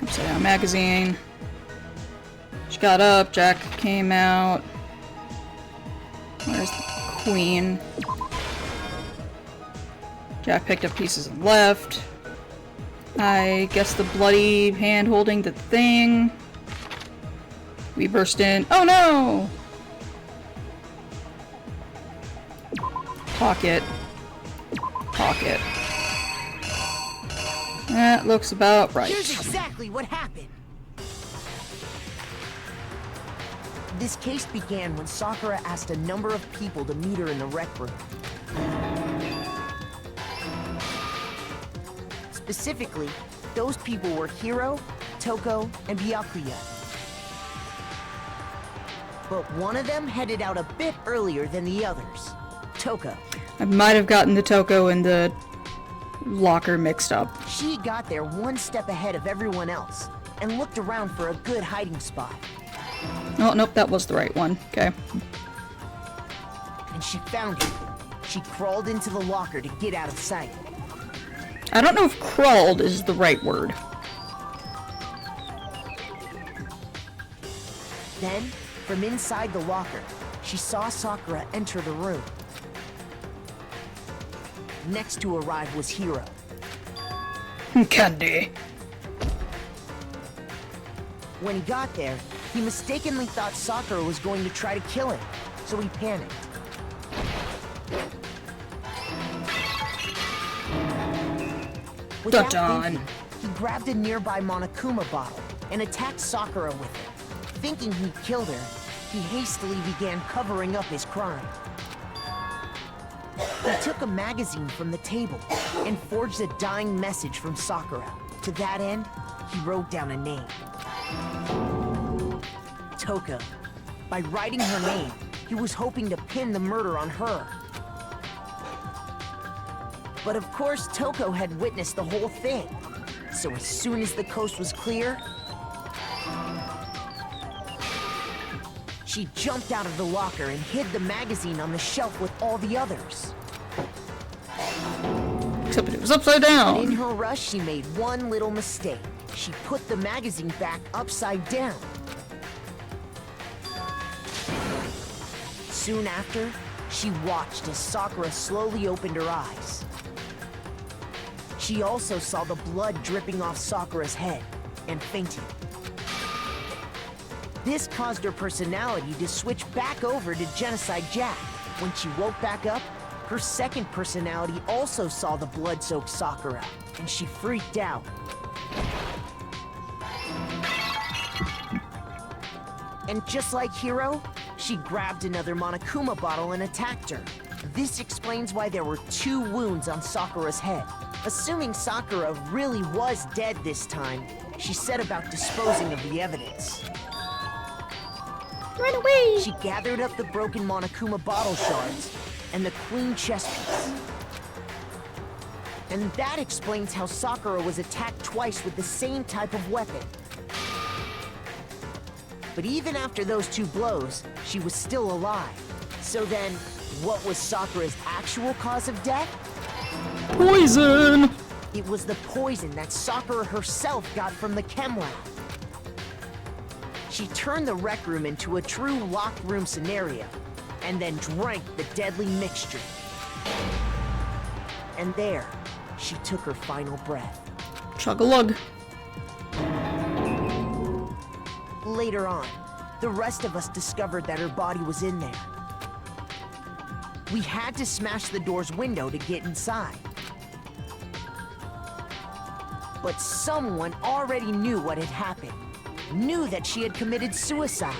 Upside down magazine. She got up, Jack came out. Where's the queen? Jack picked up pieces and left. I guess the bloody hand holding the thing. We burst in. Oh no! Pocket. Pocket. That looks about right. Here's exactly what happened. This case began when Sakura asked a number of people to meet her in the rec room. Specifically, those people were Hiro, Toko, and Byakuya. But one of them headed out a bit earlier than the others. Toko. I might have gotten the Toko and the locker mixed up. She got there one step ahead of everyone else and looked around for a good hiding spot. Oh, nope, that was the right one. Okay. And she found it. She crawled into the locker to get out of sight. I don't know if crawled is the right word. Then, from inside the locker, she saw Sakura enter the room. Next to arrive was Hiro. Candy. When he got there, he mistakenly thought Sakura was going to try to kill him, so he panicked. Without thinking, he grabbed a nearby Monokuma bottle and attacked Sakura with it. Thinking he'd killed her, he hastily began covering up his crime. He took a magazine from the table and forged a dying message from Sakura. To that end, he wrote down a name. Toko. By writing her name, he was hoping to pin the murder on her. But of course, Toko had witnessed the whole thing. So as soon as the coast was clear, she jumped out of the locker and hid the magazine on the shelf with all the others. Except it was upside down. But in her rush, she made one little mistake. She put the magazine back upside down. Soon after, she watched as Sakura slowly opened her eyes. She also saw the blood dripping off Sakura's head and fainted. This caused her personality to switch back over to Genocide Jack. When she woke back up, her second personality also saw the blood-soaked Sakura, and she freaked out. And just like Hiro, she grabbed another Monokuma bottle and attacked her. This explains why there were 2 wounds on Sakura's head. Assuming Sakura really was dead this time, she set about disposing of the evidence. Run away! She gathered up the broken Monokuma bottle shards and the queen chess piece. And that explains how Sakura was attacked twice with the same type of weapon. But even after those 2 blows, she was still alive. So then, what was Sakura's actual cause of death? Poison! It was the poison that Sakura herself got from the chem lab. She turned the rec room into a true locked room scenario, and then drank the deadly mixture. And there, she took her final breath. Chug-a-lug. Later on, the rest of us discovered that her body was in there. We had to smash the door's window to get inside. But someone already knew what had happened. Knew that she had committed suicide.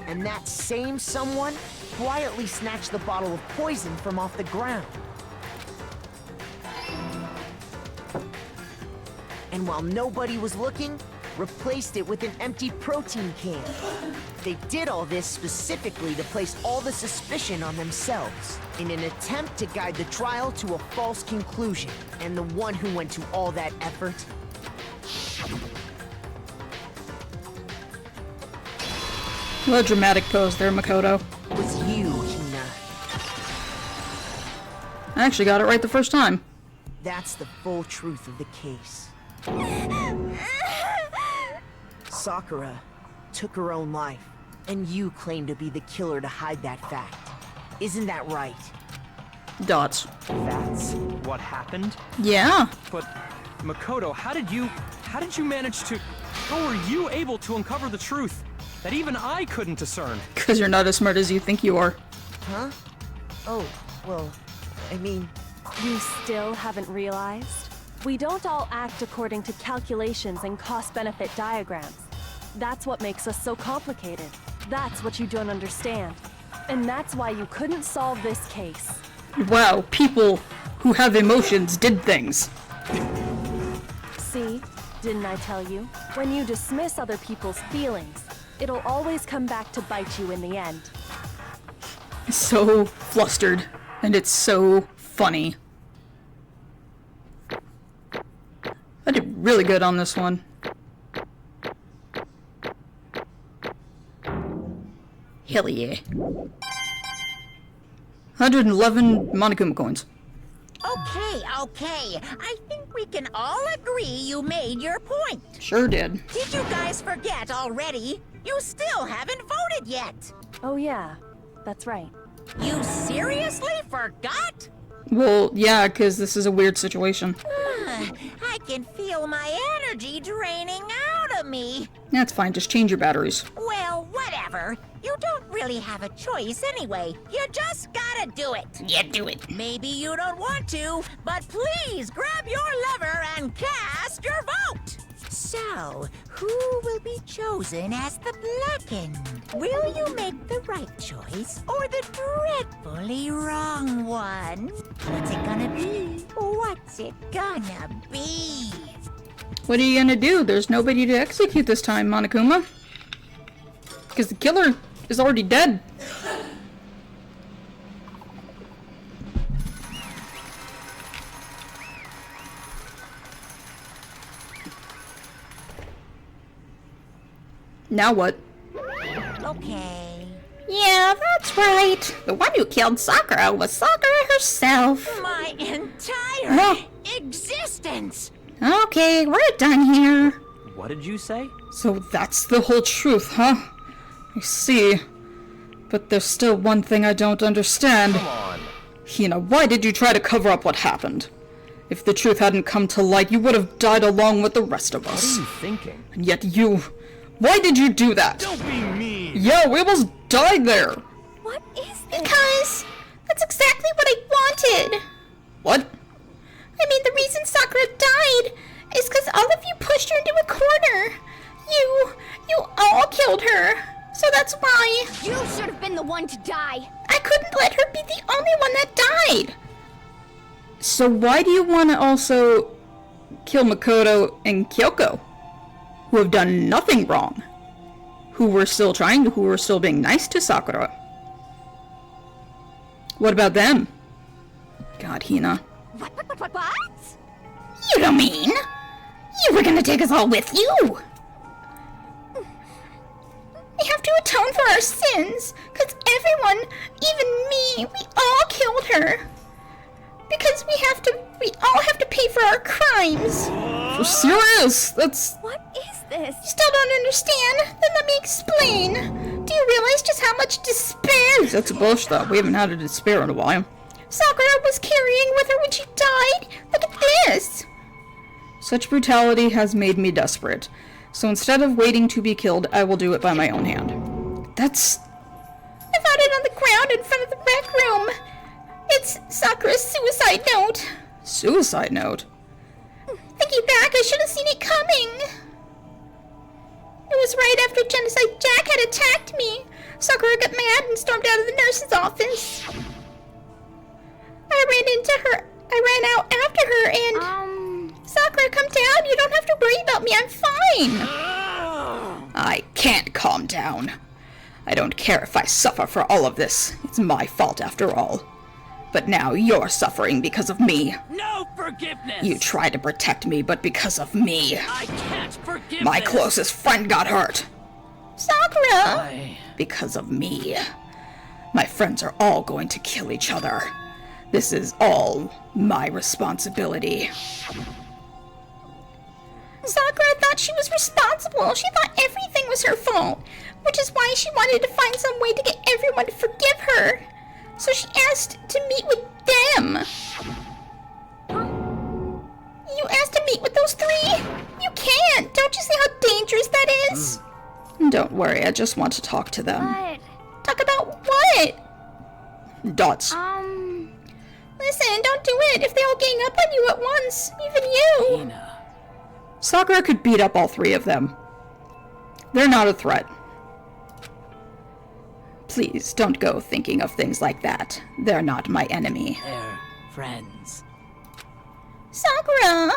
And that same someone quietly snatched the bottle of poison from off the ground. And while nobody was looking, replaced it with an empty protein can. They did all this specifically to place all the suspicion on themselves, in an attempt to guide the trial to a false conclusion. And the one who went to all that effort What a dramatic pose there, Makoto. was you, Hina. I actually got it right the first time. That's the full truth of the case. Sakura took her own life, and you claim to be the killer to hide that fact. Isn't that right? Dots. That's What happened? Yeah. But, Makoto, how did you manage to... How were you able to uncover the truth that even I couldn't discern? Because you're not as smart as you think you are. Huh? Oh, well, I mean... You still haven't realized? We don't all act according to calculations and cost-benefit diagrams. That's what makes us so complicated. That's what you don't understand. And that's why you couldn't solve this case. Wow, people who have emotions did things. See? Didn't I tell you? When you dismiss other people's feelings, it'll always come back to bite you in the end. So flustered, and it's so funny. I did really good on this one. Hell yeah. 111 Monokuma coins. Okay. I think we can all agree you made your point. Sure did. Did you guys forget already? You still haven't voted yet. Oh yeah, that's right. You seriously forgot? Well, yeah, because this is a weird situation. I can feel my energy draining out of me. That's fine, just change your batteries. Well, whatever. You don't really have a choice anyway. You just gotta do it. Yeah, do it. Maybe you don't want to, but please grab your lever and cast your vote. So, who will be chosen as the blackened? Will you make the right choice or the dreadfully wrong one? What's it gonna be? What's it gonna be? What are you gonna do? There's nobody to execute this time, Monokuma. Because the killer is already dead. Now what? Okay. Yeah, that's right. The one who killed Sakura was Sakura herself. My entire No. existence! Okay, we're done here. What did you say? So that's the whole truth, huh? I see. But there's still one thing I don't understand. Come on. Hina, why did you try to cover up what happened? If the truth hadn't come to light, you would have died along with the rest of What us. are you thinking? And yet you... Why did you do that? Don't be mean! Yeah, we almost died there! What is this? Because that's exactly what I wanted. What? I mean, the reason Sakura died is because all of you pushed her into a corner. You all killed her. So that's why You should have been the one to die. I couldn't let her be the only one that died. So why do you want to also kill Makoto and Kyoko? Who have done nothing wrong? Who were still being nice to Sakura? What about them? God, Hina. What? You don't mean you were gonna take us all with you? We have to atone for our sins, because everyone, even me, we all killed her. Because we all have to pay for our crimes. For serious? That's... What is this? You still don't understand? Then let me explain. Do you realize just how much despair That's bullshit, though. We haven't had a despair in a while. Sakura was carrying with her when she died? Look at this. Such brutality has made me desperate. So instead of waiting to be killed, I will do it by my own hand. That's... I found it on the ground in front of the rec room. It's Sakura's suicide note. Suicide note? Thinking back, I should have seen it coming. It was right after Genocide Jack had attacked me. Sakura got mad and stormed out of the nurse's office. I ran out after her and... Sakura, come down. You don't have to worry about me. I'm fine. I can't calm down. I don't care if I suffer for all of this. It's my fault after all. But now you're suffering because of me. No forgiveness! You tried to protect me, but because of me. I can't forgive My this. closest friend got hurt. Sakura! Because of me. My friends are all going to kill each other. This is all my responsibility. Sakura thought she was responsible. She thought everything was her fault, which is why she wanted to find some way to get everyone to forgive her. So she asked to meet with them. You asked to meet with those three? You can't. Don't you see how dangerous that is? Don't worry, I just want to talk to them. What? Talk about what? Dots. Listen, don't do it. If they all gang up on you at once, even you. Hina. Sakura could beat up all three of them. They're not a threat. Please, don't go thinking of things like that. They're not my enemy. They're friends. Sakura!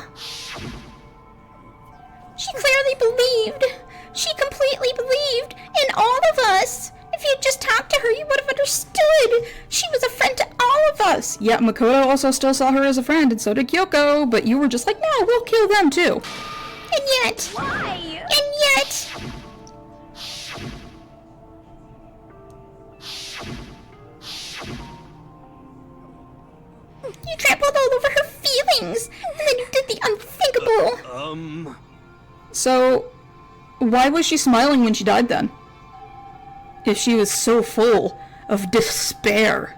She clearly believed. She completely believed in all of us. If you'd just talked to her, you would have understood. She was a friend to all of us. Yeah, Makoto also still saw her as a friend, and so did Kyoko, but you were just like, no, we'll kill them too. And yet... Why? And yet... You trampled all over her feelings, and then you did the unthinkable. So, why was she smiling when she died then? If she was so full of despair.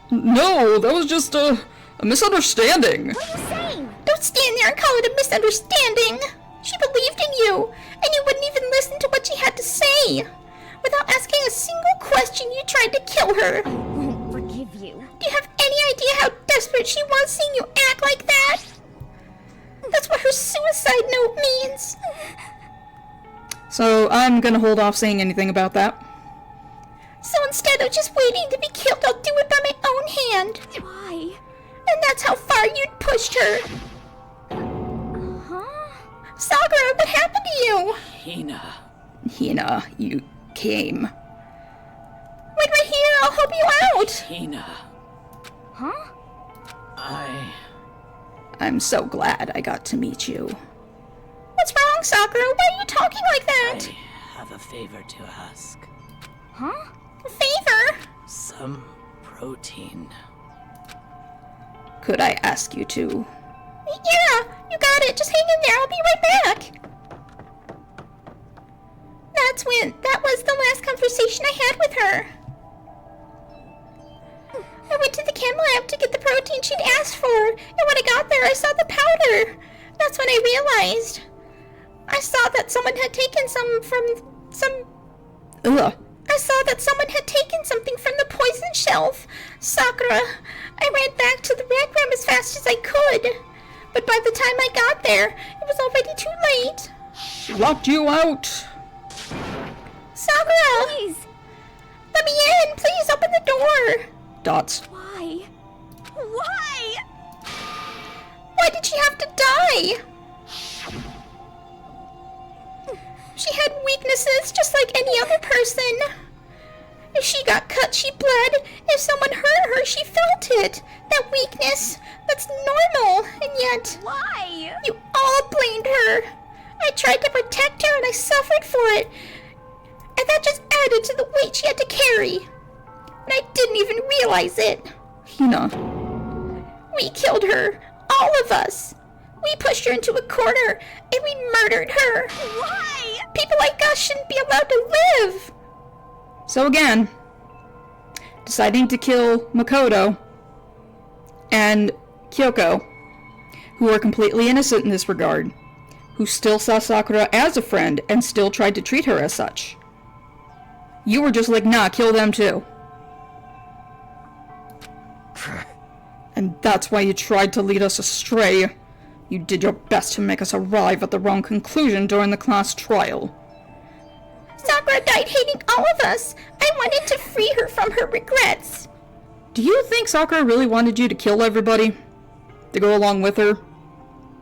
No, that was just a misunderstanding. What are you saying? Don't stand there and call it a misunderstanding. She believed in you, and you wouldn't even listen to what she had to say. Without asking a single question, you tried to kill her. I won't forgive you. Do you have any idea how desperate she was seeing you act like that? That's what her suicide note means. So I'm gonna hold off saying anything about that. So instead of just waiting to be killed, I'll do it by my own hand. Why? And that's how far you'd pushed her. Huh? Sakura, what happened to you? Hina, you came. Wait right here, I'll help you out. Hina, Huh? I'm so glad I got to meet you. What's wrong, Sakura? Why are you talking like that? I have a favor to ask. Huh? A favor? Some protein. Could I ask you to? Yeah, you got it. Just hang in there. I'll be right back. That was the last conversation I had with her. I went to the chem lab to get the protein she'd asked for, and when I got there, I saw the powder. That's when I realized. I saw that someone had taken I saw that someone had taken something from the poison shelf. Sakura, I ran back to the rec room as fast as I could. But by the time I got there, it was already too late. She locked you out. Sakura! Please! Let me in! Please open the door! Dots. Why? Why? Why did she have to die? She had weaknesses just like any other person. If she got cut, she bled. If someone hurt her, she felt it. That weakness, that's normal. And yet, Why? you all blamed her. I tried to protect her and I suffered for it. And that just added to the weight she had to carry. And I didn't even realize it. Hina. We killed her. All of us. We pushed her into a corner and we murdered her. Why? People like us shouldn't be allowed to live. So again, deciding to kill Makoto and Kyoko, who are completely innocent in this regard, who still saw Sakura as a friend and still tried to treat her as such. You were just like, nah, kill them too. And that's why you tried to lead us astray. You did your best to make us arrive at the wrong conclusion during the class trial. Sakura died hating all of us. I wanted to free her from her regrets. Do you think Sakura really wanted you to kill everybody? To go along with her?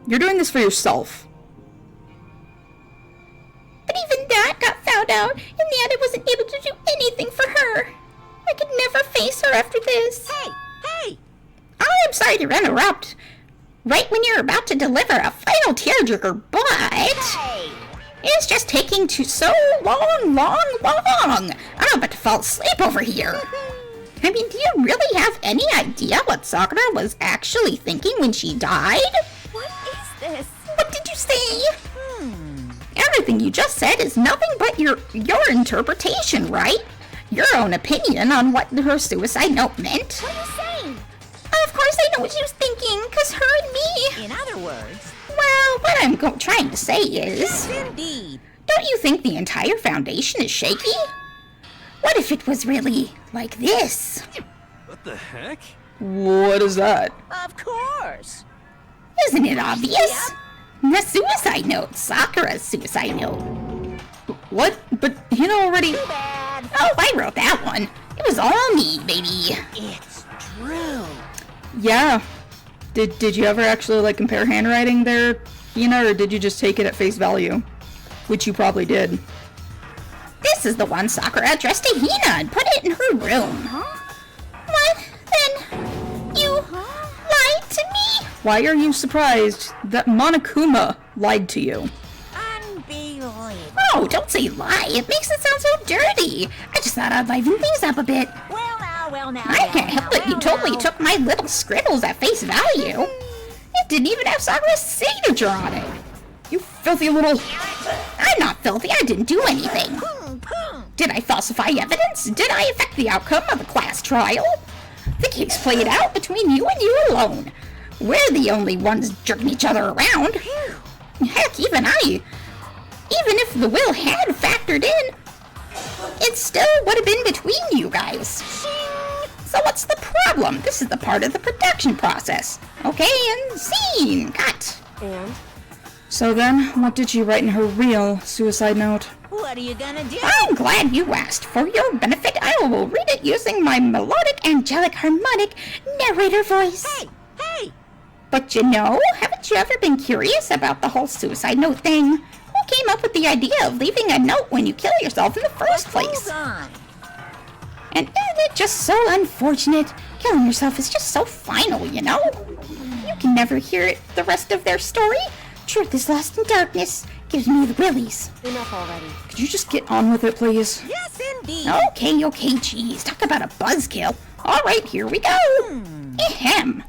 You're doing this for yourself. But even that got found out. In the end, I wasn't able to do anything for her. I could never face her after this. Hey! I'm sorry to interrupt. Right when you're about to deliver a final tearjerker, but Hey! it's just taking so long. I'm about to fall asleep over here. I mean, do you really have any idea what Sakura was actually thinking when she died? What is this? What did you say? Everything you just said is nothing but your interpretation, right? Your own opinion on what her suicide note meant. What are you saying? Of course I know what she was thinking, because her and me... In other words, Well, what I'm trying to say is... yes, indeed. Don't you think the entire foundation is shaky? What if it was really like this? What the heck? What is that? Of course. Isn't it obvious? The suicide note, Sakura's suicide note. What? But Hina already... Too bad. Oh, I wrote that one. It was all me, baby. It's true. Yeah. Did you ever actually, like, compare handwriting there, Hina, or did you just take it at face value? Which you probably did. This is the one Sakura addressed to Hina and put it in her room. What? Then you lied to me? Why are you surprised that Monokuma lied to you? Unbelievable. Oh, don't say lie. It makes it sound so dirty. I just thought I'd liven things up a bit. Well now. I can't help it. You totally took my little scribbles at face value. It didn't even have Sakura's signature on it. You filthy little... I'm not filthy. I didn't do anything. Did I falsify evidence? Did I affect the outcome of the class trial? The case played out between you and you alone. We're the only ones jerking each other around. Heck, even if the will had factored in, it still would have been between you guys. So what's the problem? This is the part of the production process. Okay, and scene, cut. And? So then, what did she write in her real suicide note? What are you gonna do? I'm glad you asked. For your benefit, I will read it using my melodic, angelic, harmonic narrator voice. Hey! But you know, haven't you ever been curious about the whole suicide note thing? Who came up with the idea of leaving a note when you kill yourself in the first place? Hold on. And isn't it just so unfortunate? Killing yourself is just so final, you know? You can never hear the rest of their story. Truth is lost in darkness. Gives me the willies. Enough already. Could you just get on with it, please? Yes, indeed. Okay, geez. Talk about a buzzkill. Alright, here we go. Ahem.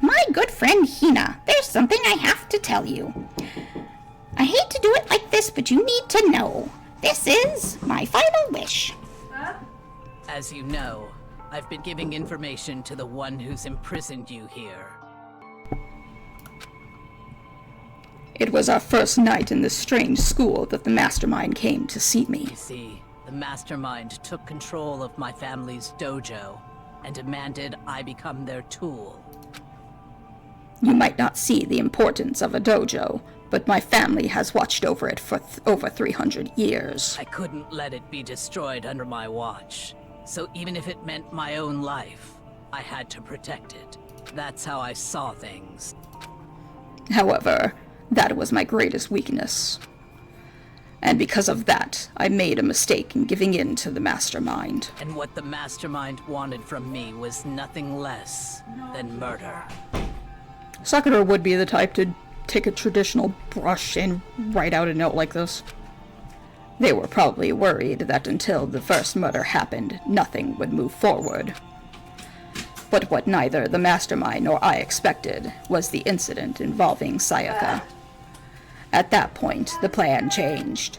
My good friend Hina, there's something I have to tell you. I hate to do it like this, but you need to know. This is my final wish. As you know, I've been giving information to the one who's imprisoned you here. It was our first night in this strange school that the mastermind came to see me. You see, the mastermind took control of my family's dojo and demanded I become their tool. You might not see the importance of a dojo, but my family has watched over it for over 300 years. I couldn't let it be destroyed under my watch, so even if it meant my own life, I had to protect it. That's how I saw things. However, that was my greatest weakness. And because of that, I made a mistake in giving in to the mastermind. And what the mastermind wanted from me was nothing less than murder. Sakura would be the type to take a traditional brush and write out a note like this. They were probably worried that until the first murder happened, nothing would move forward. But what neither the mastermind nor I expected was the incident involving Sayaka. At that point, the plan changed.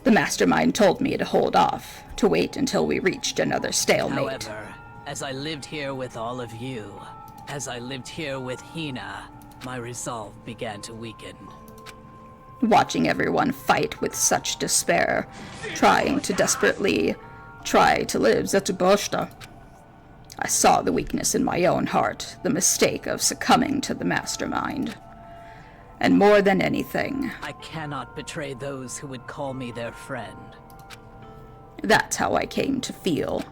The mastermind told me to hold off, to wait until we reached another stalemate. However, as I lived here with all of you, as I lived here with Hina, my resolve began to weaken. Watching everyone fight with such despair, trying to desperately try to live Zetsuboshita, I saw the weakness in my own heart, the mistake of succumbing to the mastermind. And more than anything, I cannot betray those who would call me their friend. that's how I came to feel.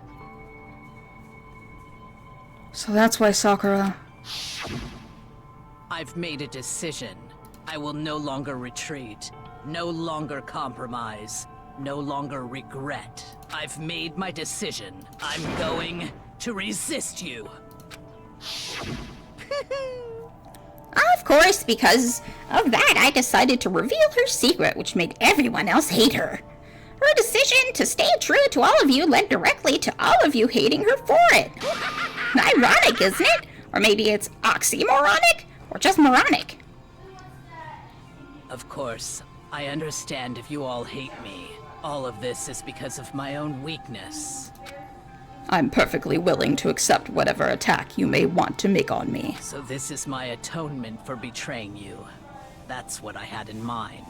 So that's why Sakura... I've made a decision. I will no longer retreat, no longer compromise, no longer regret. I've made my decision. I'm going to resist you. Of course, because of that, I decided to reveal her secret, which made everyone else hate her. Her decision to stay true to all of you led directly to all of you hating her for it. Ironic, isn't it? Or maybe it's oxymoronic? Or just moronic? Of course, I understand if you all hate me. All of this is because of my own weakness. I'm perfectly willing to accept whatever attack you may want to make on me. So this is my atonement for betraying you. That's what I had in mind.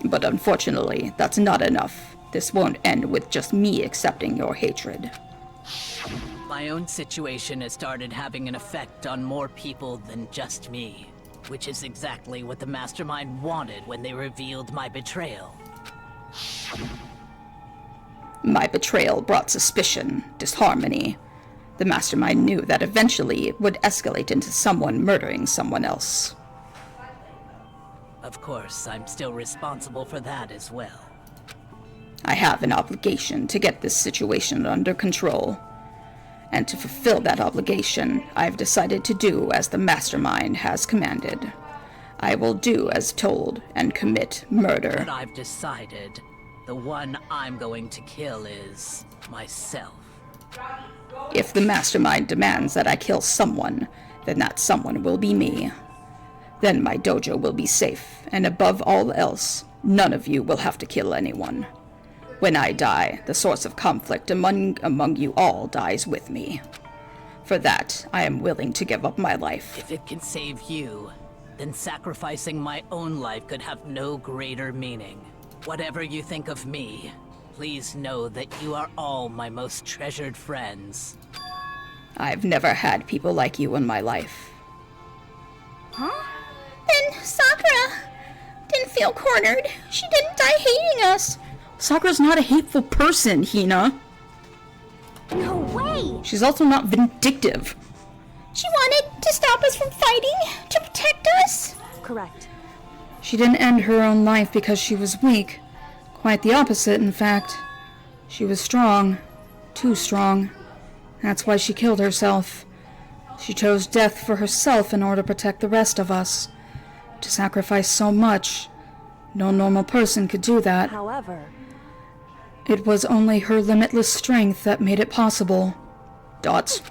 But unfortunately, that's not enough. This won't end with just me accepting your hatred. My own situation has started having an effect on more people than just me, which is exactly what the Mastermind wanted when they revealed my betrayal. My betrayal brought suspicion, disharmony. The Mastermind knew that eventually it would escalate into someone murdering someone else. Of course, I'm still responsible for that as well. I have an obligation to get this situation under control. And to fulfill that obligation, I've decided to do as the Mastermind has commanded. I will do as told and commit murder. But I've decided the one I'm going to kill is myself. If the Mastermind demands that I kill someone, then that someone will be me. Then my dojo will be safe, and above all else, none of you will have to kill anyone. When I die, the source of conflict among you all dies with me. For that, I am willing to give up my life. If it can save you, then sacrificing my own life could have no greater meaning. Whatever you think of me, please know that you are all my most treasured friends. I've never had people like you in my life. Huh? Then Sakura didn't feel cornered. She didn't die hating us. Sakura's not a hateful person, Hina. No way! She's also not vindictive. She wanted to stop us from fighting, to protect us. Correct. She didn't end her own life because she was weak. Quite the opposite, in fact. She was strong. Too strong. That's why she killed herself. She chose death for herself in order to protect the rest of us. To sacrifice so much. No normal person could do that. However, it was only her limitless strength that made it possible. Dots.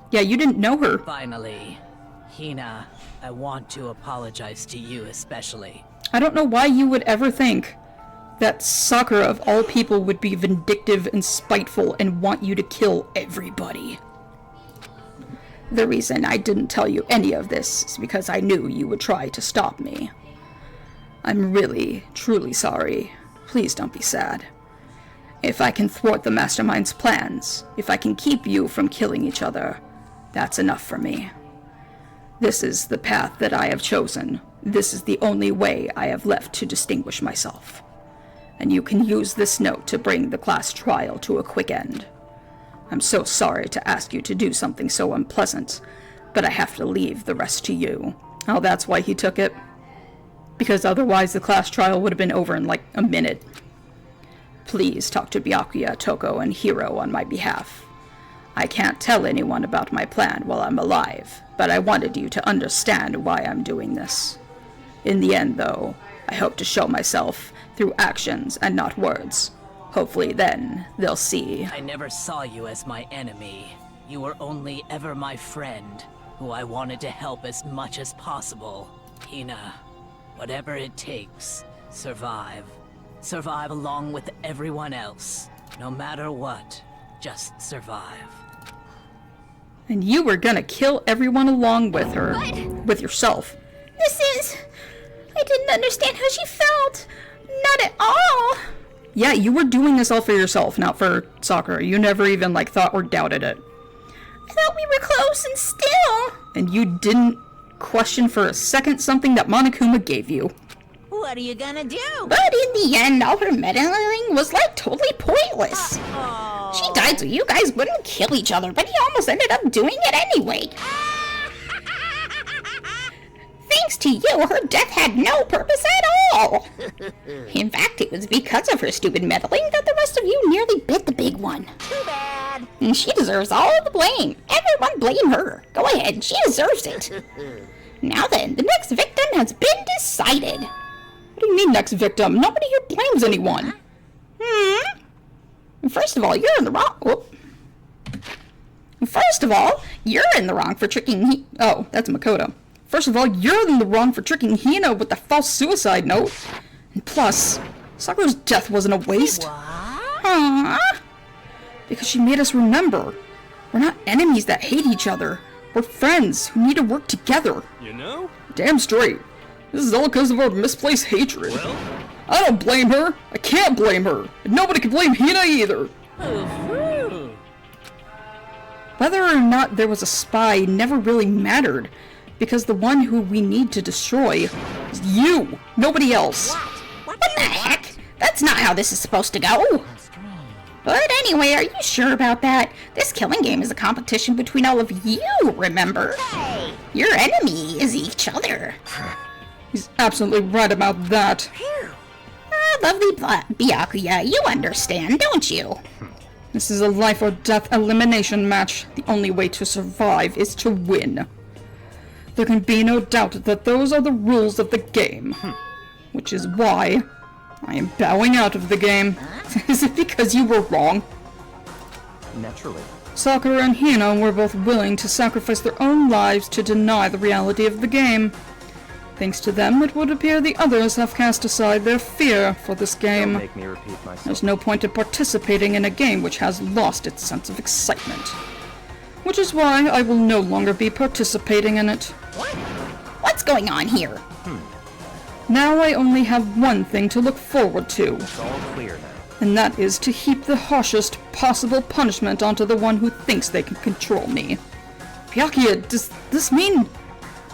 Yeah, you didn't know her. Finally, Hina, I want to apologize to you especially. I don't know why you would ever think that Sakura of all people would be vindictive and spiteful and want you to kill everybody. The reason I didn't tell you any of this is because I knew you would try to stop me. I'm really, truly sorry. Please don't be sad. If I can thwart the Mastermind's plans, if I can keep you from killing each other, that's enough for me. This is the path that I have chosen. This is the only way I have left to distinguish myself. And you can use this note to bring the class trial to a quick end. I'm so sorry to ask you to do something so unpleasant, but I have to leave the rest to you. Oh, that's why he took it. Because otherwise the class trial would have been over in like a minute. Please talk to Byakuya, Toko, and Hiro on my behalf. I can't tell anyone about my plan while I'm alive, but I wanted you to understand why I'm doing this. In the end, though, I hope to show myself through actions and not words. Hopefully then, they'll see. I never saw you as my enemy. You were only ever my friend, who I wanted to help as much as possible. Hina, whatever it takes, survive. Survive along with everyone else. No matter what, just survive. And you were gonna kill everyone along with her. What? With yourself. I didn't understand how she felt. Not at all. Yeah, you were doing this all for yourself, not for Sakura. You never even, like, thought or doubted it. I thought we were close and still. And you didn't question for a second something that Monokuma gave you. What are you gonna do? But in the end, all her meddling was like totally pointless. She died so you guys wouldn't kill each other, but he almost ended up doing it anyway. Thanks to you, her death had no purpose at all. In fact, it was because of her stupid meddling that the rest of you nearly bit the big one. Too bad. And she deserves all the blame. Everyone blame her. Go ahead, she deserves it. Now then, the next victim has been decided. What do you mean, next victim? Nobody here blames anyone. First of all, you're in the wrong. Whoop. First of all, you're in the wrong for tricking Oh, that's Makoto. First of all, you're in the wrong for tricking Hina with the false suicide note. And plus, Sakura's death wasn't a waste. Huh? Because she made us remember. We're not enemies that hate each other. We're friends who need to work together. You know? Damn straight. This is all because of our misplaced hatred. Well? I don't blame her. I can't blame her. And nobody can blame Hina either. Whether or not there was a spy never really mattered, because the one who we need to destroy is you, nobody else. What the heck? That's not how this is supposed to go. But anyway, are you sure about that? This killing game is a competition between all of you, remember? Hey. Your enemy is each other. He's absolutely right about that. Lovely Byakuya, you understand, don't you? This is a life or death elimination match. The only way to survive is to win. There can be no doubt that those are the rules of the game. Which is why I am bowing out of the game. Is it because you were wrong? Naturally. Sakura and Hina were both willing to sacrifice their own lives to deny the reality of the game. Thanks to them, it would appear the others have cast aside their fear for this game. Don't make me repeat myself. There's no point in participating in a game which has lost its sense of excitement. which is why I will no longer be participating in it. What's going on here? Now I only have one thing to look forward to, It's all clear now. and that is to heap the harshest possible punishment onto the one who thinks they can control me. Byakuya, does this mean...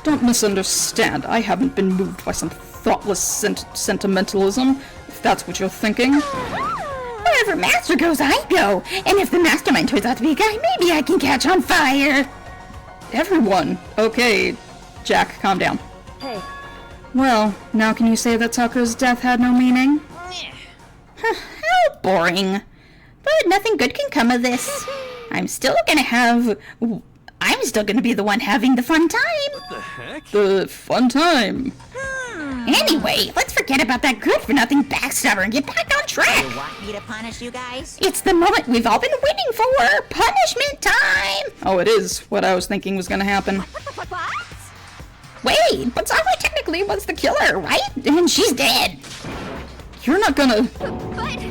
Don't misunderstand, I haven't been moved by some thoughtless sentimentalism, if that's what you're thinking. Wherever Master goes, I go. And if the mastermind turns out to be a guy, maybe I can catch on fire. Everyone. Okay, Jack, calm down. Hey, Well, now can you say that Sakura's death had no meaning? How boring. But nothing good can come of this. I'm still gonna be the one having the fun time. What the heck? The fun time. Anyway, let's forget about that good-for-nothing backstabber and get back on track. You want me to punish you guys? It's the moment we've all been waiting for. Punishment time. Oh, it is what I was thinking was gonna happen. Wait, but Sakura technically was the killer, right? And she's dead. You're not gonna...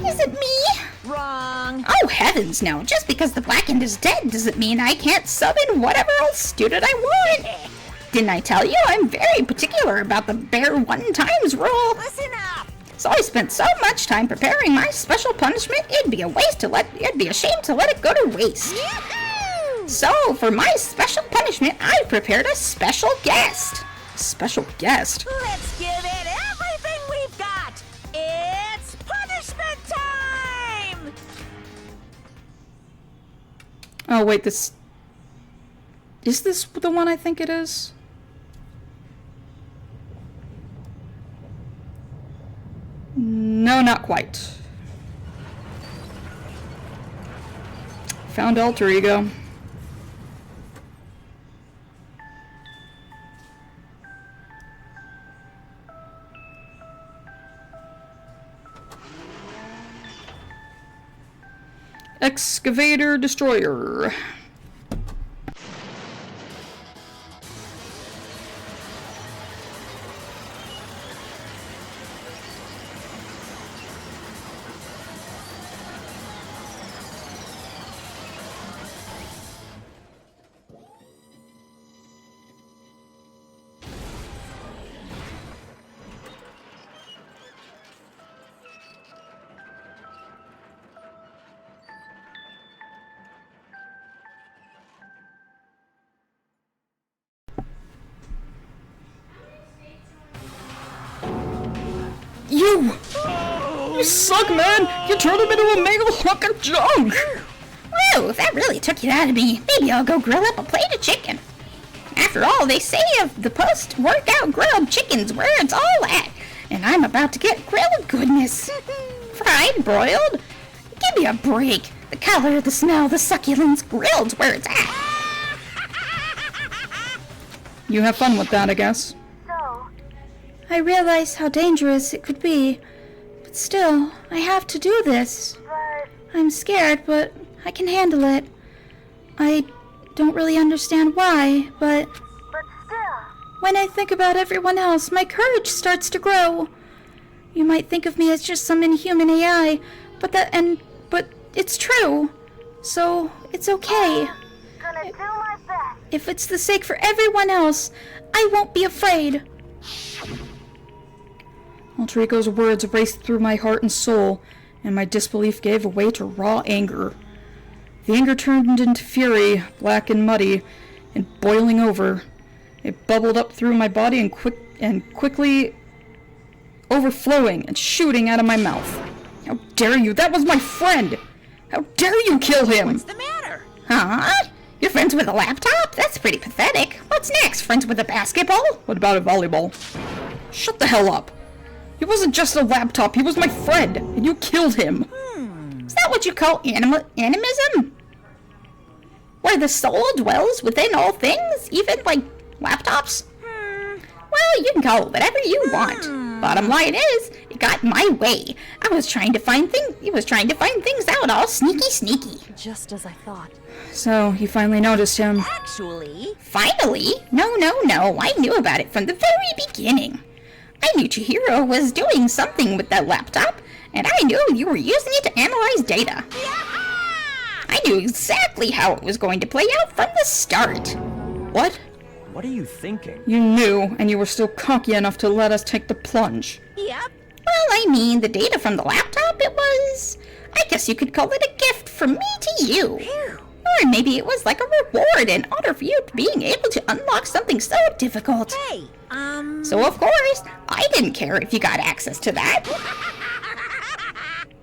Is it me? Wrong. Oh, heavens no. Just because the Blackened is dead doesn't mean I can't summon whatever else student I want. Didn't I tell you I'm very particular about the bare one times rule? Listen up. So I spent so much time preparing my special punishment, it'd be a shame to let it go to waste. Yahoo! So, for my special punishment, I've prepared a special guest. Special guest. Let's give it everything we've got. It's punishment time. Oh, wait, this... Is this the one I think it is? No, not quite. Found alter ego. Excavator Destroyer. You suck, man! You turned him into a mega hunk of junk! Whoa, if that really took it out of me, maybe I'll go grill up a plate of chicken. After all, they say of the post-workout grilled chicken's where it's all at, and I'm about to get grilled goodness. Fried, broiled? Give me a break. The color, the smell, the succulence, grilled's where it's at. You have fun with that, I guess. I realize how dangerous it could be, but still, I have to do this. I'm scared, but I can handle it. I don't really understand why, but still, when I think about everyone else, my courage starts to grow. You might think of me as just some inhuman AI, but it's true. So, it's okay. Gonna do my best. If it's the sake for everyone else, I won't be afraid. Alter ego's words raced through my heart and soul, and my disbelief gave way to raw anger. The anger turned into fury, black and muddy, and boiling over. It bubbled up through my body and quickly overflowing and shooting out of my mouth. How dare you? That was my friend! How dare you kill him? What's the matter? Huh? You're friends with a laptop? That's pretty pathetic. What's next? Friends with a basketball? What about a volleyball? Shut the hell up! He wasn't just a laptop, he was my friend, and you killed him! Is that what you call animism? Where the soul dwells within all things, even like laptops? Well, you can call it whatever you want. Bottom line is, it got my way. He was trying to find things out all sneaky. Just as I thought. So, you finally noticed him. Actually, Finally? No. I knew about it from the very beginning. I knew Chihiro was doing something with that laptop, and I knew you were using it to analyze data. I knew exactly how it was going to play out from the start. What? What are you thinking? You knew, and you were still cocky enough to let us take the plunge. Yep. Well, I mean, the data from the laptop, it was... I guess you could call it a gift from me to you. Or maybe it was like a reward in honor for you being able to unlock something so difficult. Hey, So of course, I didn't care if you got access to that.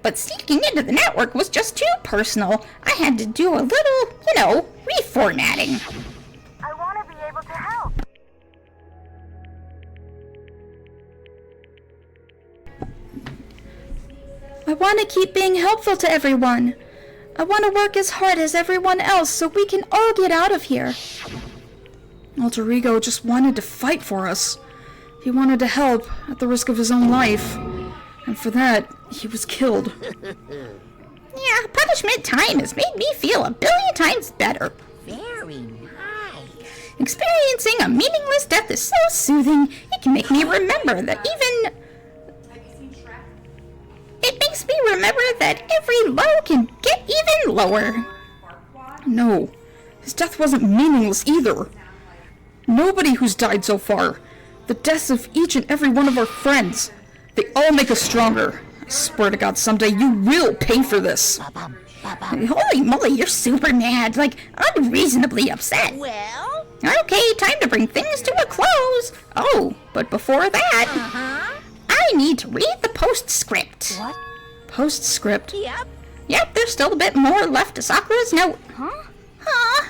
But sneaking into the network was just too personal. I had to do a little, reformatting. I want to be able to help. I want to keep being helpful to everyone. I want to work as hard as everyone else so we can all get out of here. Alter Ego just wanted to fight for us. He wanted to help at the risk of his own life. And for that, he was killed. Yeah, punishment time has made me feel a billion times better. very nice. Experiencing a meaningless death is so soothing. It can make me remember that every low can get even lower. No, his death wasn't meaningless either. Nobody who's died so far. The deaths of each and every one of our friends. They all make us stronger. I swear to God, someday you will pay for this. Holy moly, you're super mad, like unreasonably upset. Well? Okay, time to bring things to a close. Oh, but before that, I need to read the postscript. What? Postscript? Yep. Yep, there's still a bit more left to Sakura's note. Huh?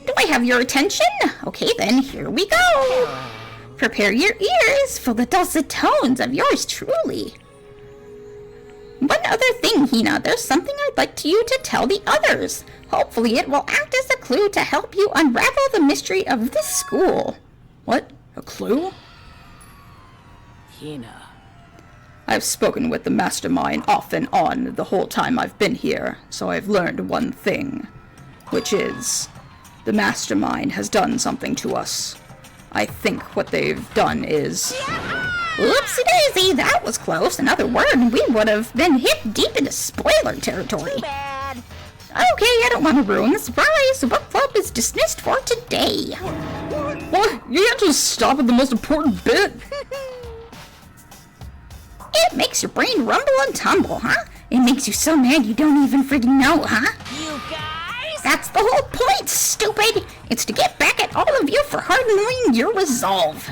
Do I have your attention? Okay then, here we go. Prepare your ears for the dulcet tones of yours truly. One other thing, Hina, there's something I'd like you to tell the others. Hopefully it will act as a clue to help you unravel the mystery of this school. What? A clue? Hina. I've spoken with the mastermind off and on the whole time I've been here, so I've learned one thing, which is the mastermind has done something to us. I think what they've done is... Oopsie daisy, that was close. Another word and we would have been hip deep into spoiler territory. Bad. Okay, I don't want to ruin the surprise. The book club is dismissed for today. What? You can't just stop at the most important bit. It makes your brain rumble and tumble, huh? It makes you so mad you don't even freaking know, huh? You guys? That's the whole point, stupid! It's to get back at all of you for hardening your resolve.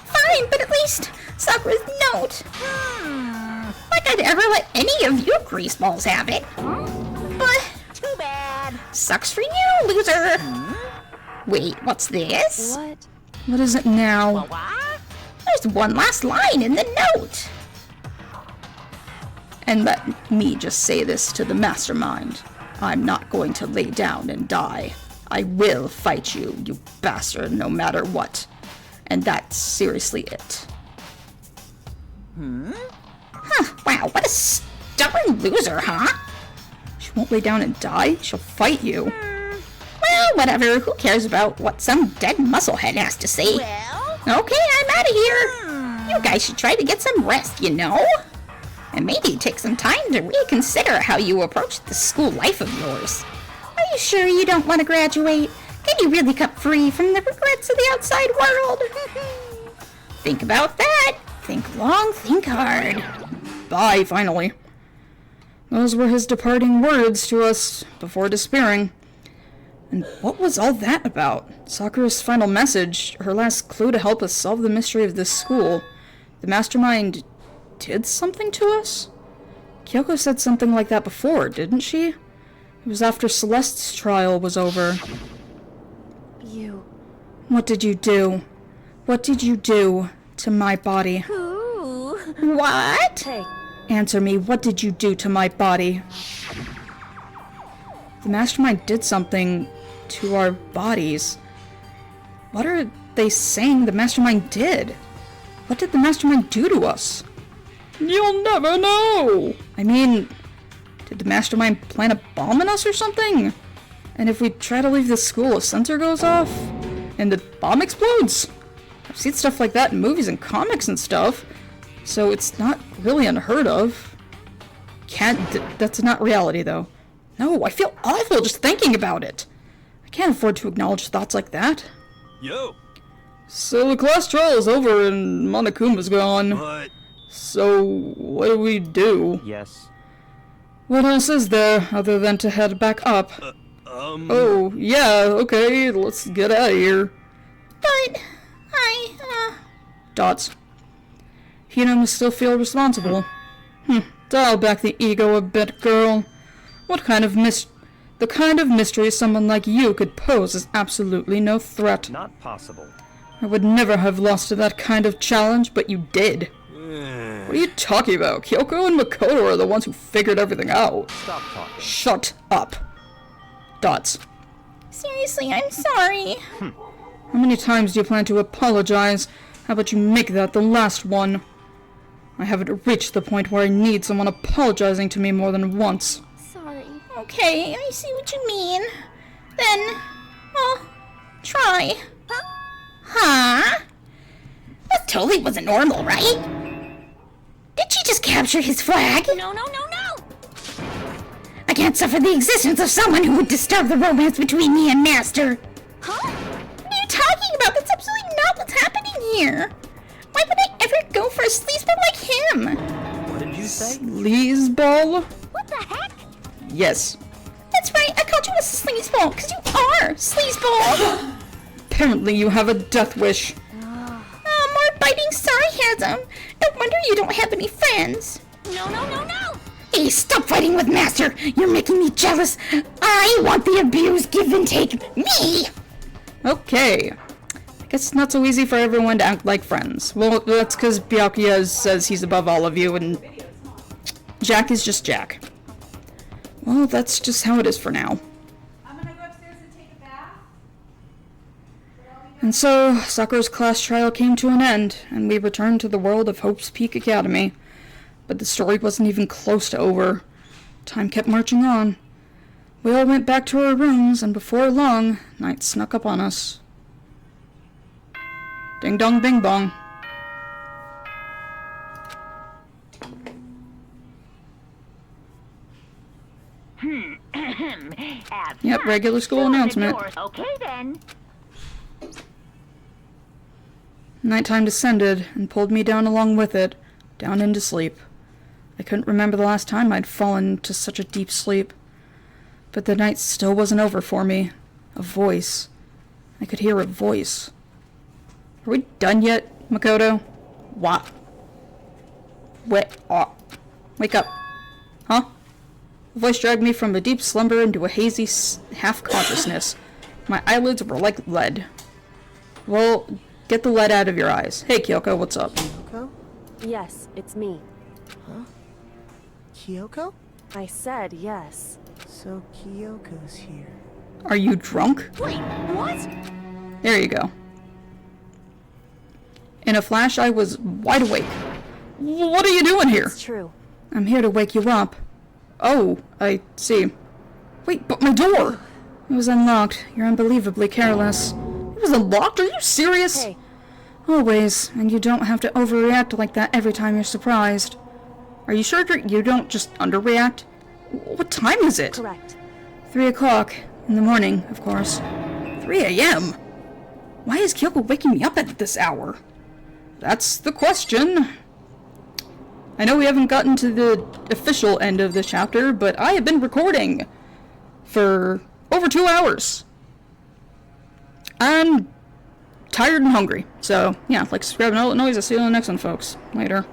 Fine, but at least Sakura's note. Like I'd ever let any of you greaseballs have it. But Too bad. sucks for you, loser. Wait, what's this? What? What is it now? What? There's one last line in the note. And let me just say this to the mastermind. I'm not going to lay down and die. I will fight you, you bastard, no matter what. And that's seriously it. Huh, wow, what a stubborn loser, huh? She won't lay down and die? She'll fight you. Well, whatever. Who cares about what some dead musclehead has to say? Well? Okay, I'm out of here. You guys should try to get some rest, you know? And maybe take some time to reconsider how you approach this school life of yours. Are you sure you don't want to graduate? Can you really cut free from the regrets of the outside world? Think about that. Think long, think hard. Bye, finally. Those were his departing words to us before despairing. And what was all that about? Sakura's final message, her last clue to help us solve the mystery of this school. The mastermind did something to us? Kyoko said something like that before, didn't she? It was after Celeste's trial was over. You. What did you do? What did you do to my body? Ooh. What? Hey, Answer me, what did you do to my body? The mastermind did something to our bodies. What are they saying the mastermind did? What did the mastermind do to us? You'll never know! I mean, did the mastermind plant a bomb in us or something? And if we try to leave the school, a sensor goes off? And the bomb explodes? I've seen stuff like that in movies and comics and stuff. So it's not really unheard of. That's not reality, though. No, I feel awful just thinking about it. I can't afford to acknowledge thoughts like that. Yo! So the class trial is over and Monokuma's gone. What? So, what do we do? Yes. What else is there other than to head back up? Oh, yeah, okay, let's get out of here. But Dots. Hina must still feel responsible. Dial back the ego a bit, girl. What kind of the kind of mystery someone like you could pose is absolutely no threat. Not possible. I would never have lost to that kind of challenge, but you did. What are you talking about? Kyoko and Makoto are the ones who figured everything out. Stop talking. Shut up. Dots. seriously, I'm sorry. How many times do you plan to apologize? How about you make that the last one? I haven't reached the point where I need someone apologizing to me more than once. Sorry. Okay, I see what you mean. Then, well, try. Huh? That totally wasn't normal, right? Did she just capture his flag? No, no, no, no! I can't suffer the existence of someone who would disturb the romance between me and Master. Huh? What are you talking about? That's absolutely not what's happening here. Why would I ever go for a sleazeball like him? What did you say? Sleazeball? What the heck? Yes. That's right, I called you a sleazeball, because you are sleazeball. Apparently you have a death wish. More biting sarcasm. No wonder you don't have any friends. No, no, no, no! Hey, stop fighting with Master. You're making me jealous. I want the abuse, give and take. Me! Okay. I guess it's not so easy for everyone to act like friends. Well, that's because Byakuya says he's above all of you, and Jack is just Jack. Well, that's just how it is for now. I'm gonna go upstairs and take a bath. And so, Sakura's class trial came to an end, and we returned to the world of Hope's Peak Academy. But the story wasn't even close to over. Time kept marching on. We all went back to our rooms, and before long, night snuck up on us. Ding dong bing bong. Yep, regular school announcement. Okay then. Nighttime descended and pulled me down along with it, down into sleep. I couldn't remember the last time I'd fallen to such a deep sleep. But the night still wasn't over for me. A voice. I could hear a voice. Are we done yet, Makoto? What? Wake up. Huh? The voice dragged me from a deep slumber into a hazy half-consciousness. My eyelids were like lead. Well, get the lead out of your eyes. Hey, Kyoko, what's up? Kyoko? Yes, it's me. Huh? Kyoko? I said yes. So Kyoko's here. Are you drunk? Wait, what? There you go. In a flash, I was wide awake. What are you doing here? It's true. I'm here to wake you up. Oh, I see. Wait, but my door! It was unlocked. You're unbelievably careless. It was unlocked? Are you serious? Hey. Always, and you don't have to overreact like that every time you're surprised. Are you sure you don't just underreact? What time is it? Correct. 3 o'clock. In the morning, of course. 3 a.m.? Why is Kyoko waking me up at this hour? That's the question. I know we haven't gotten to the official end of this chapter, but I have been recording for over 2 hours. I'm tired and hungry. So, yeah, like, subscribe and all that noise. I'll see you on the next one, folks. Later.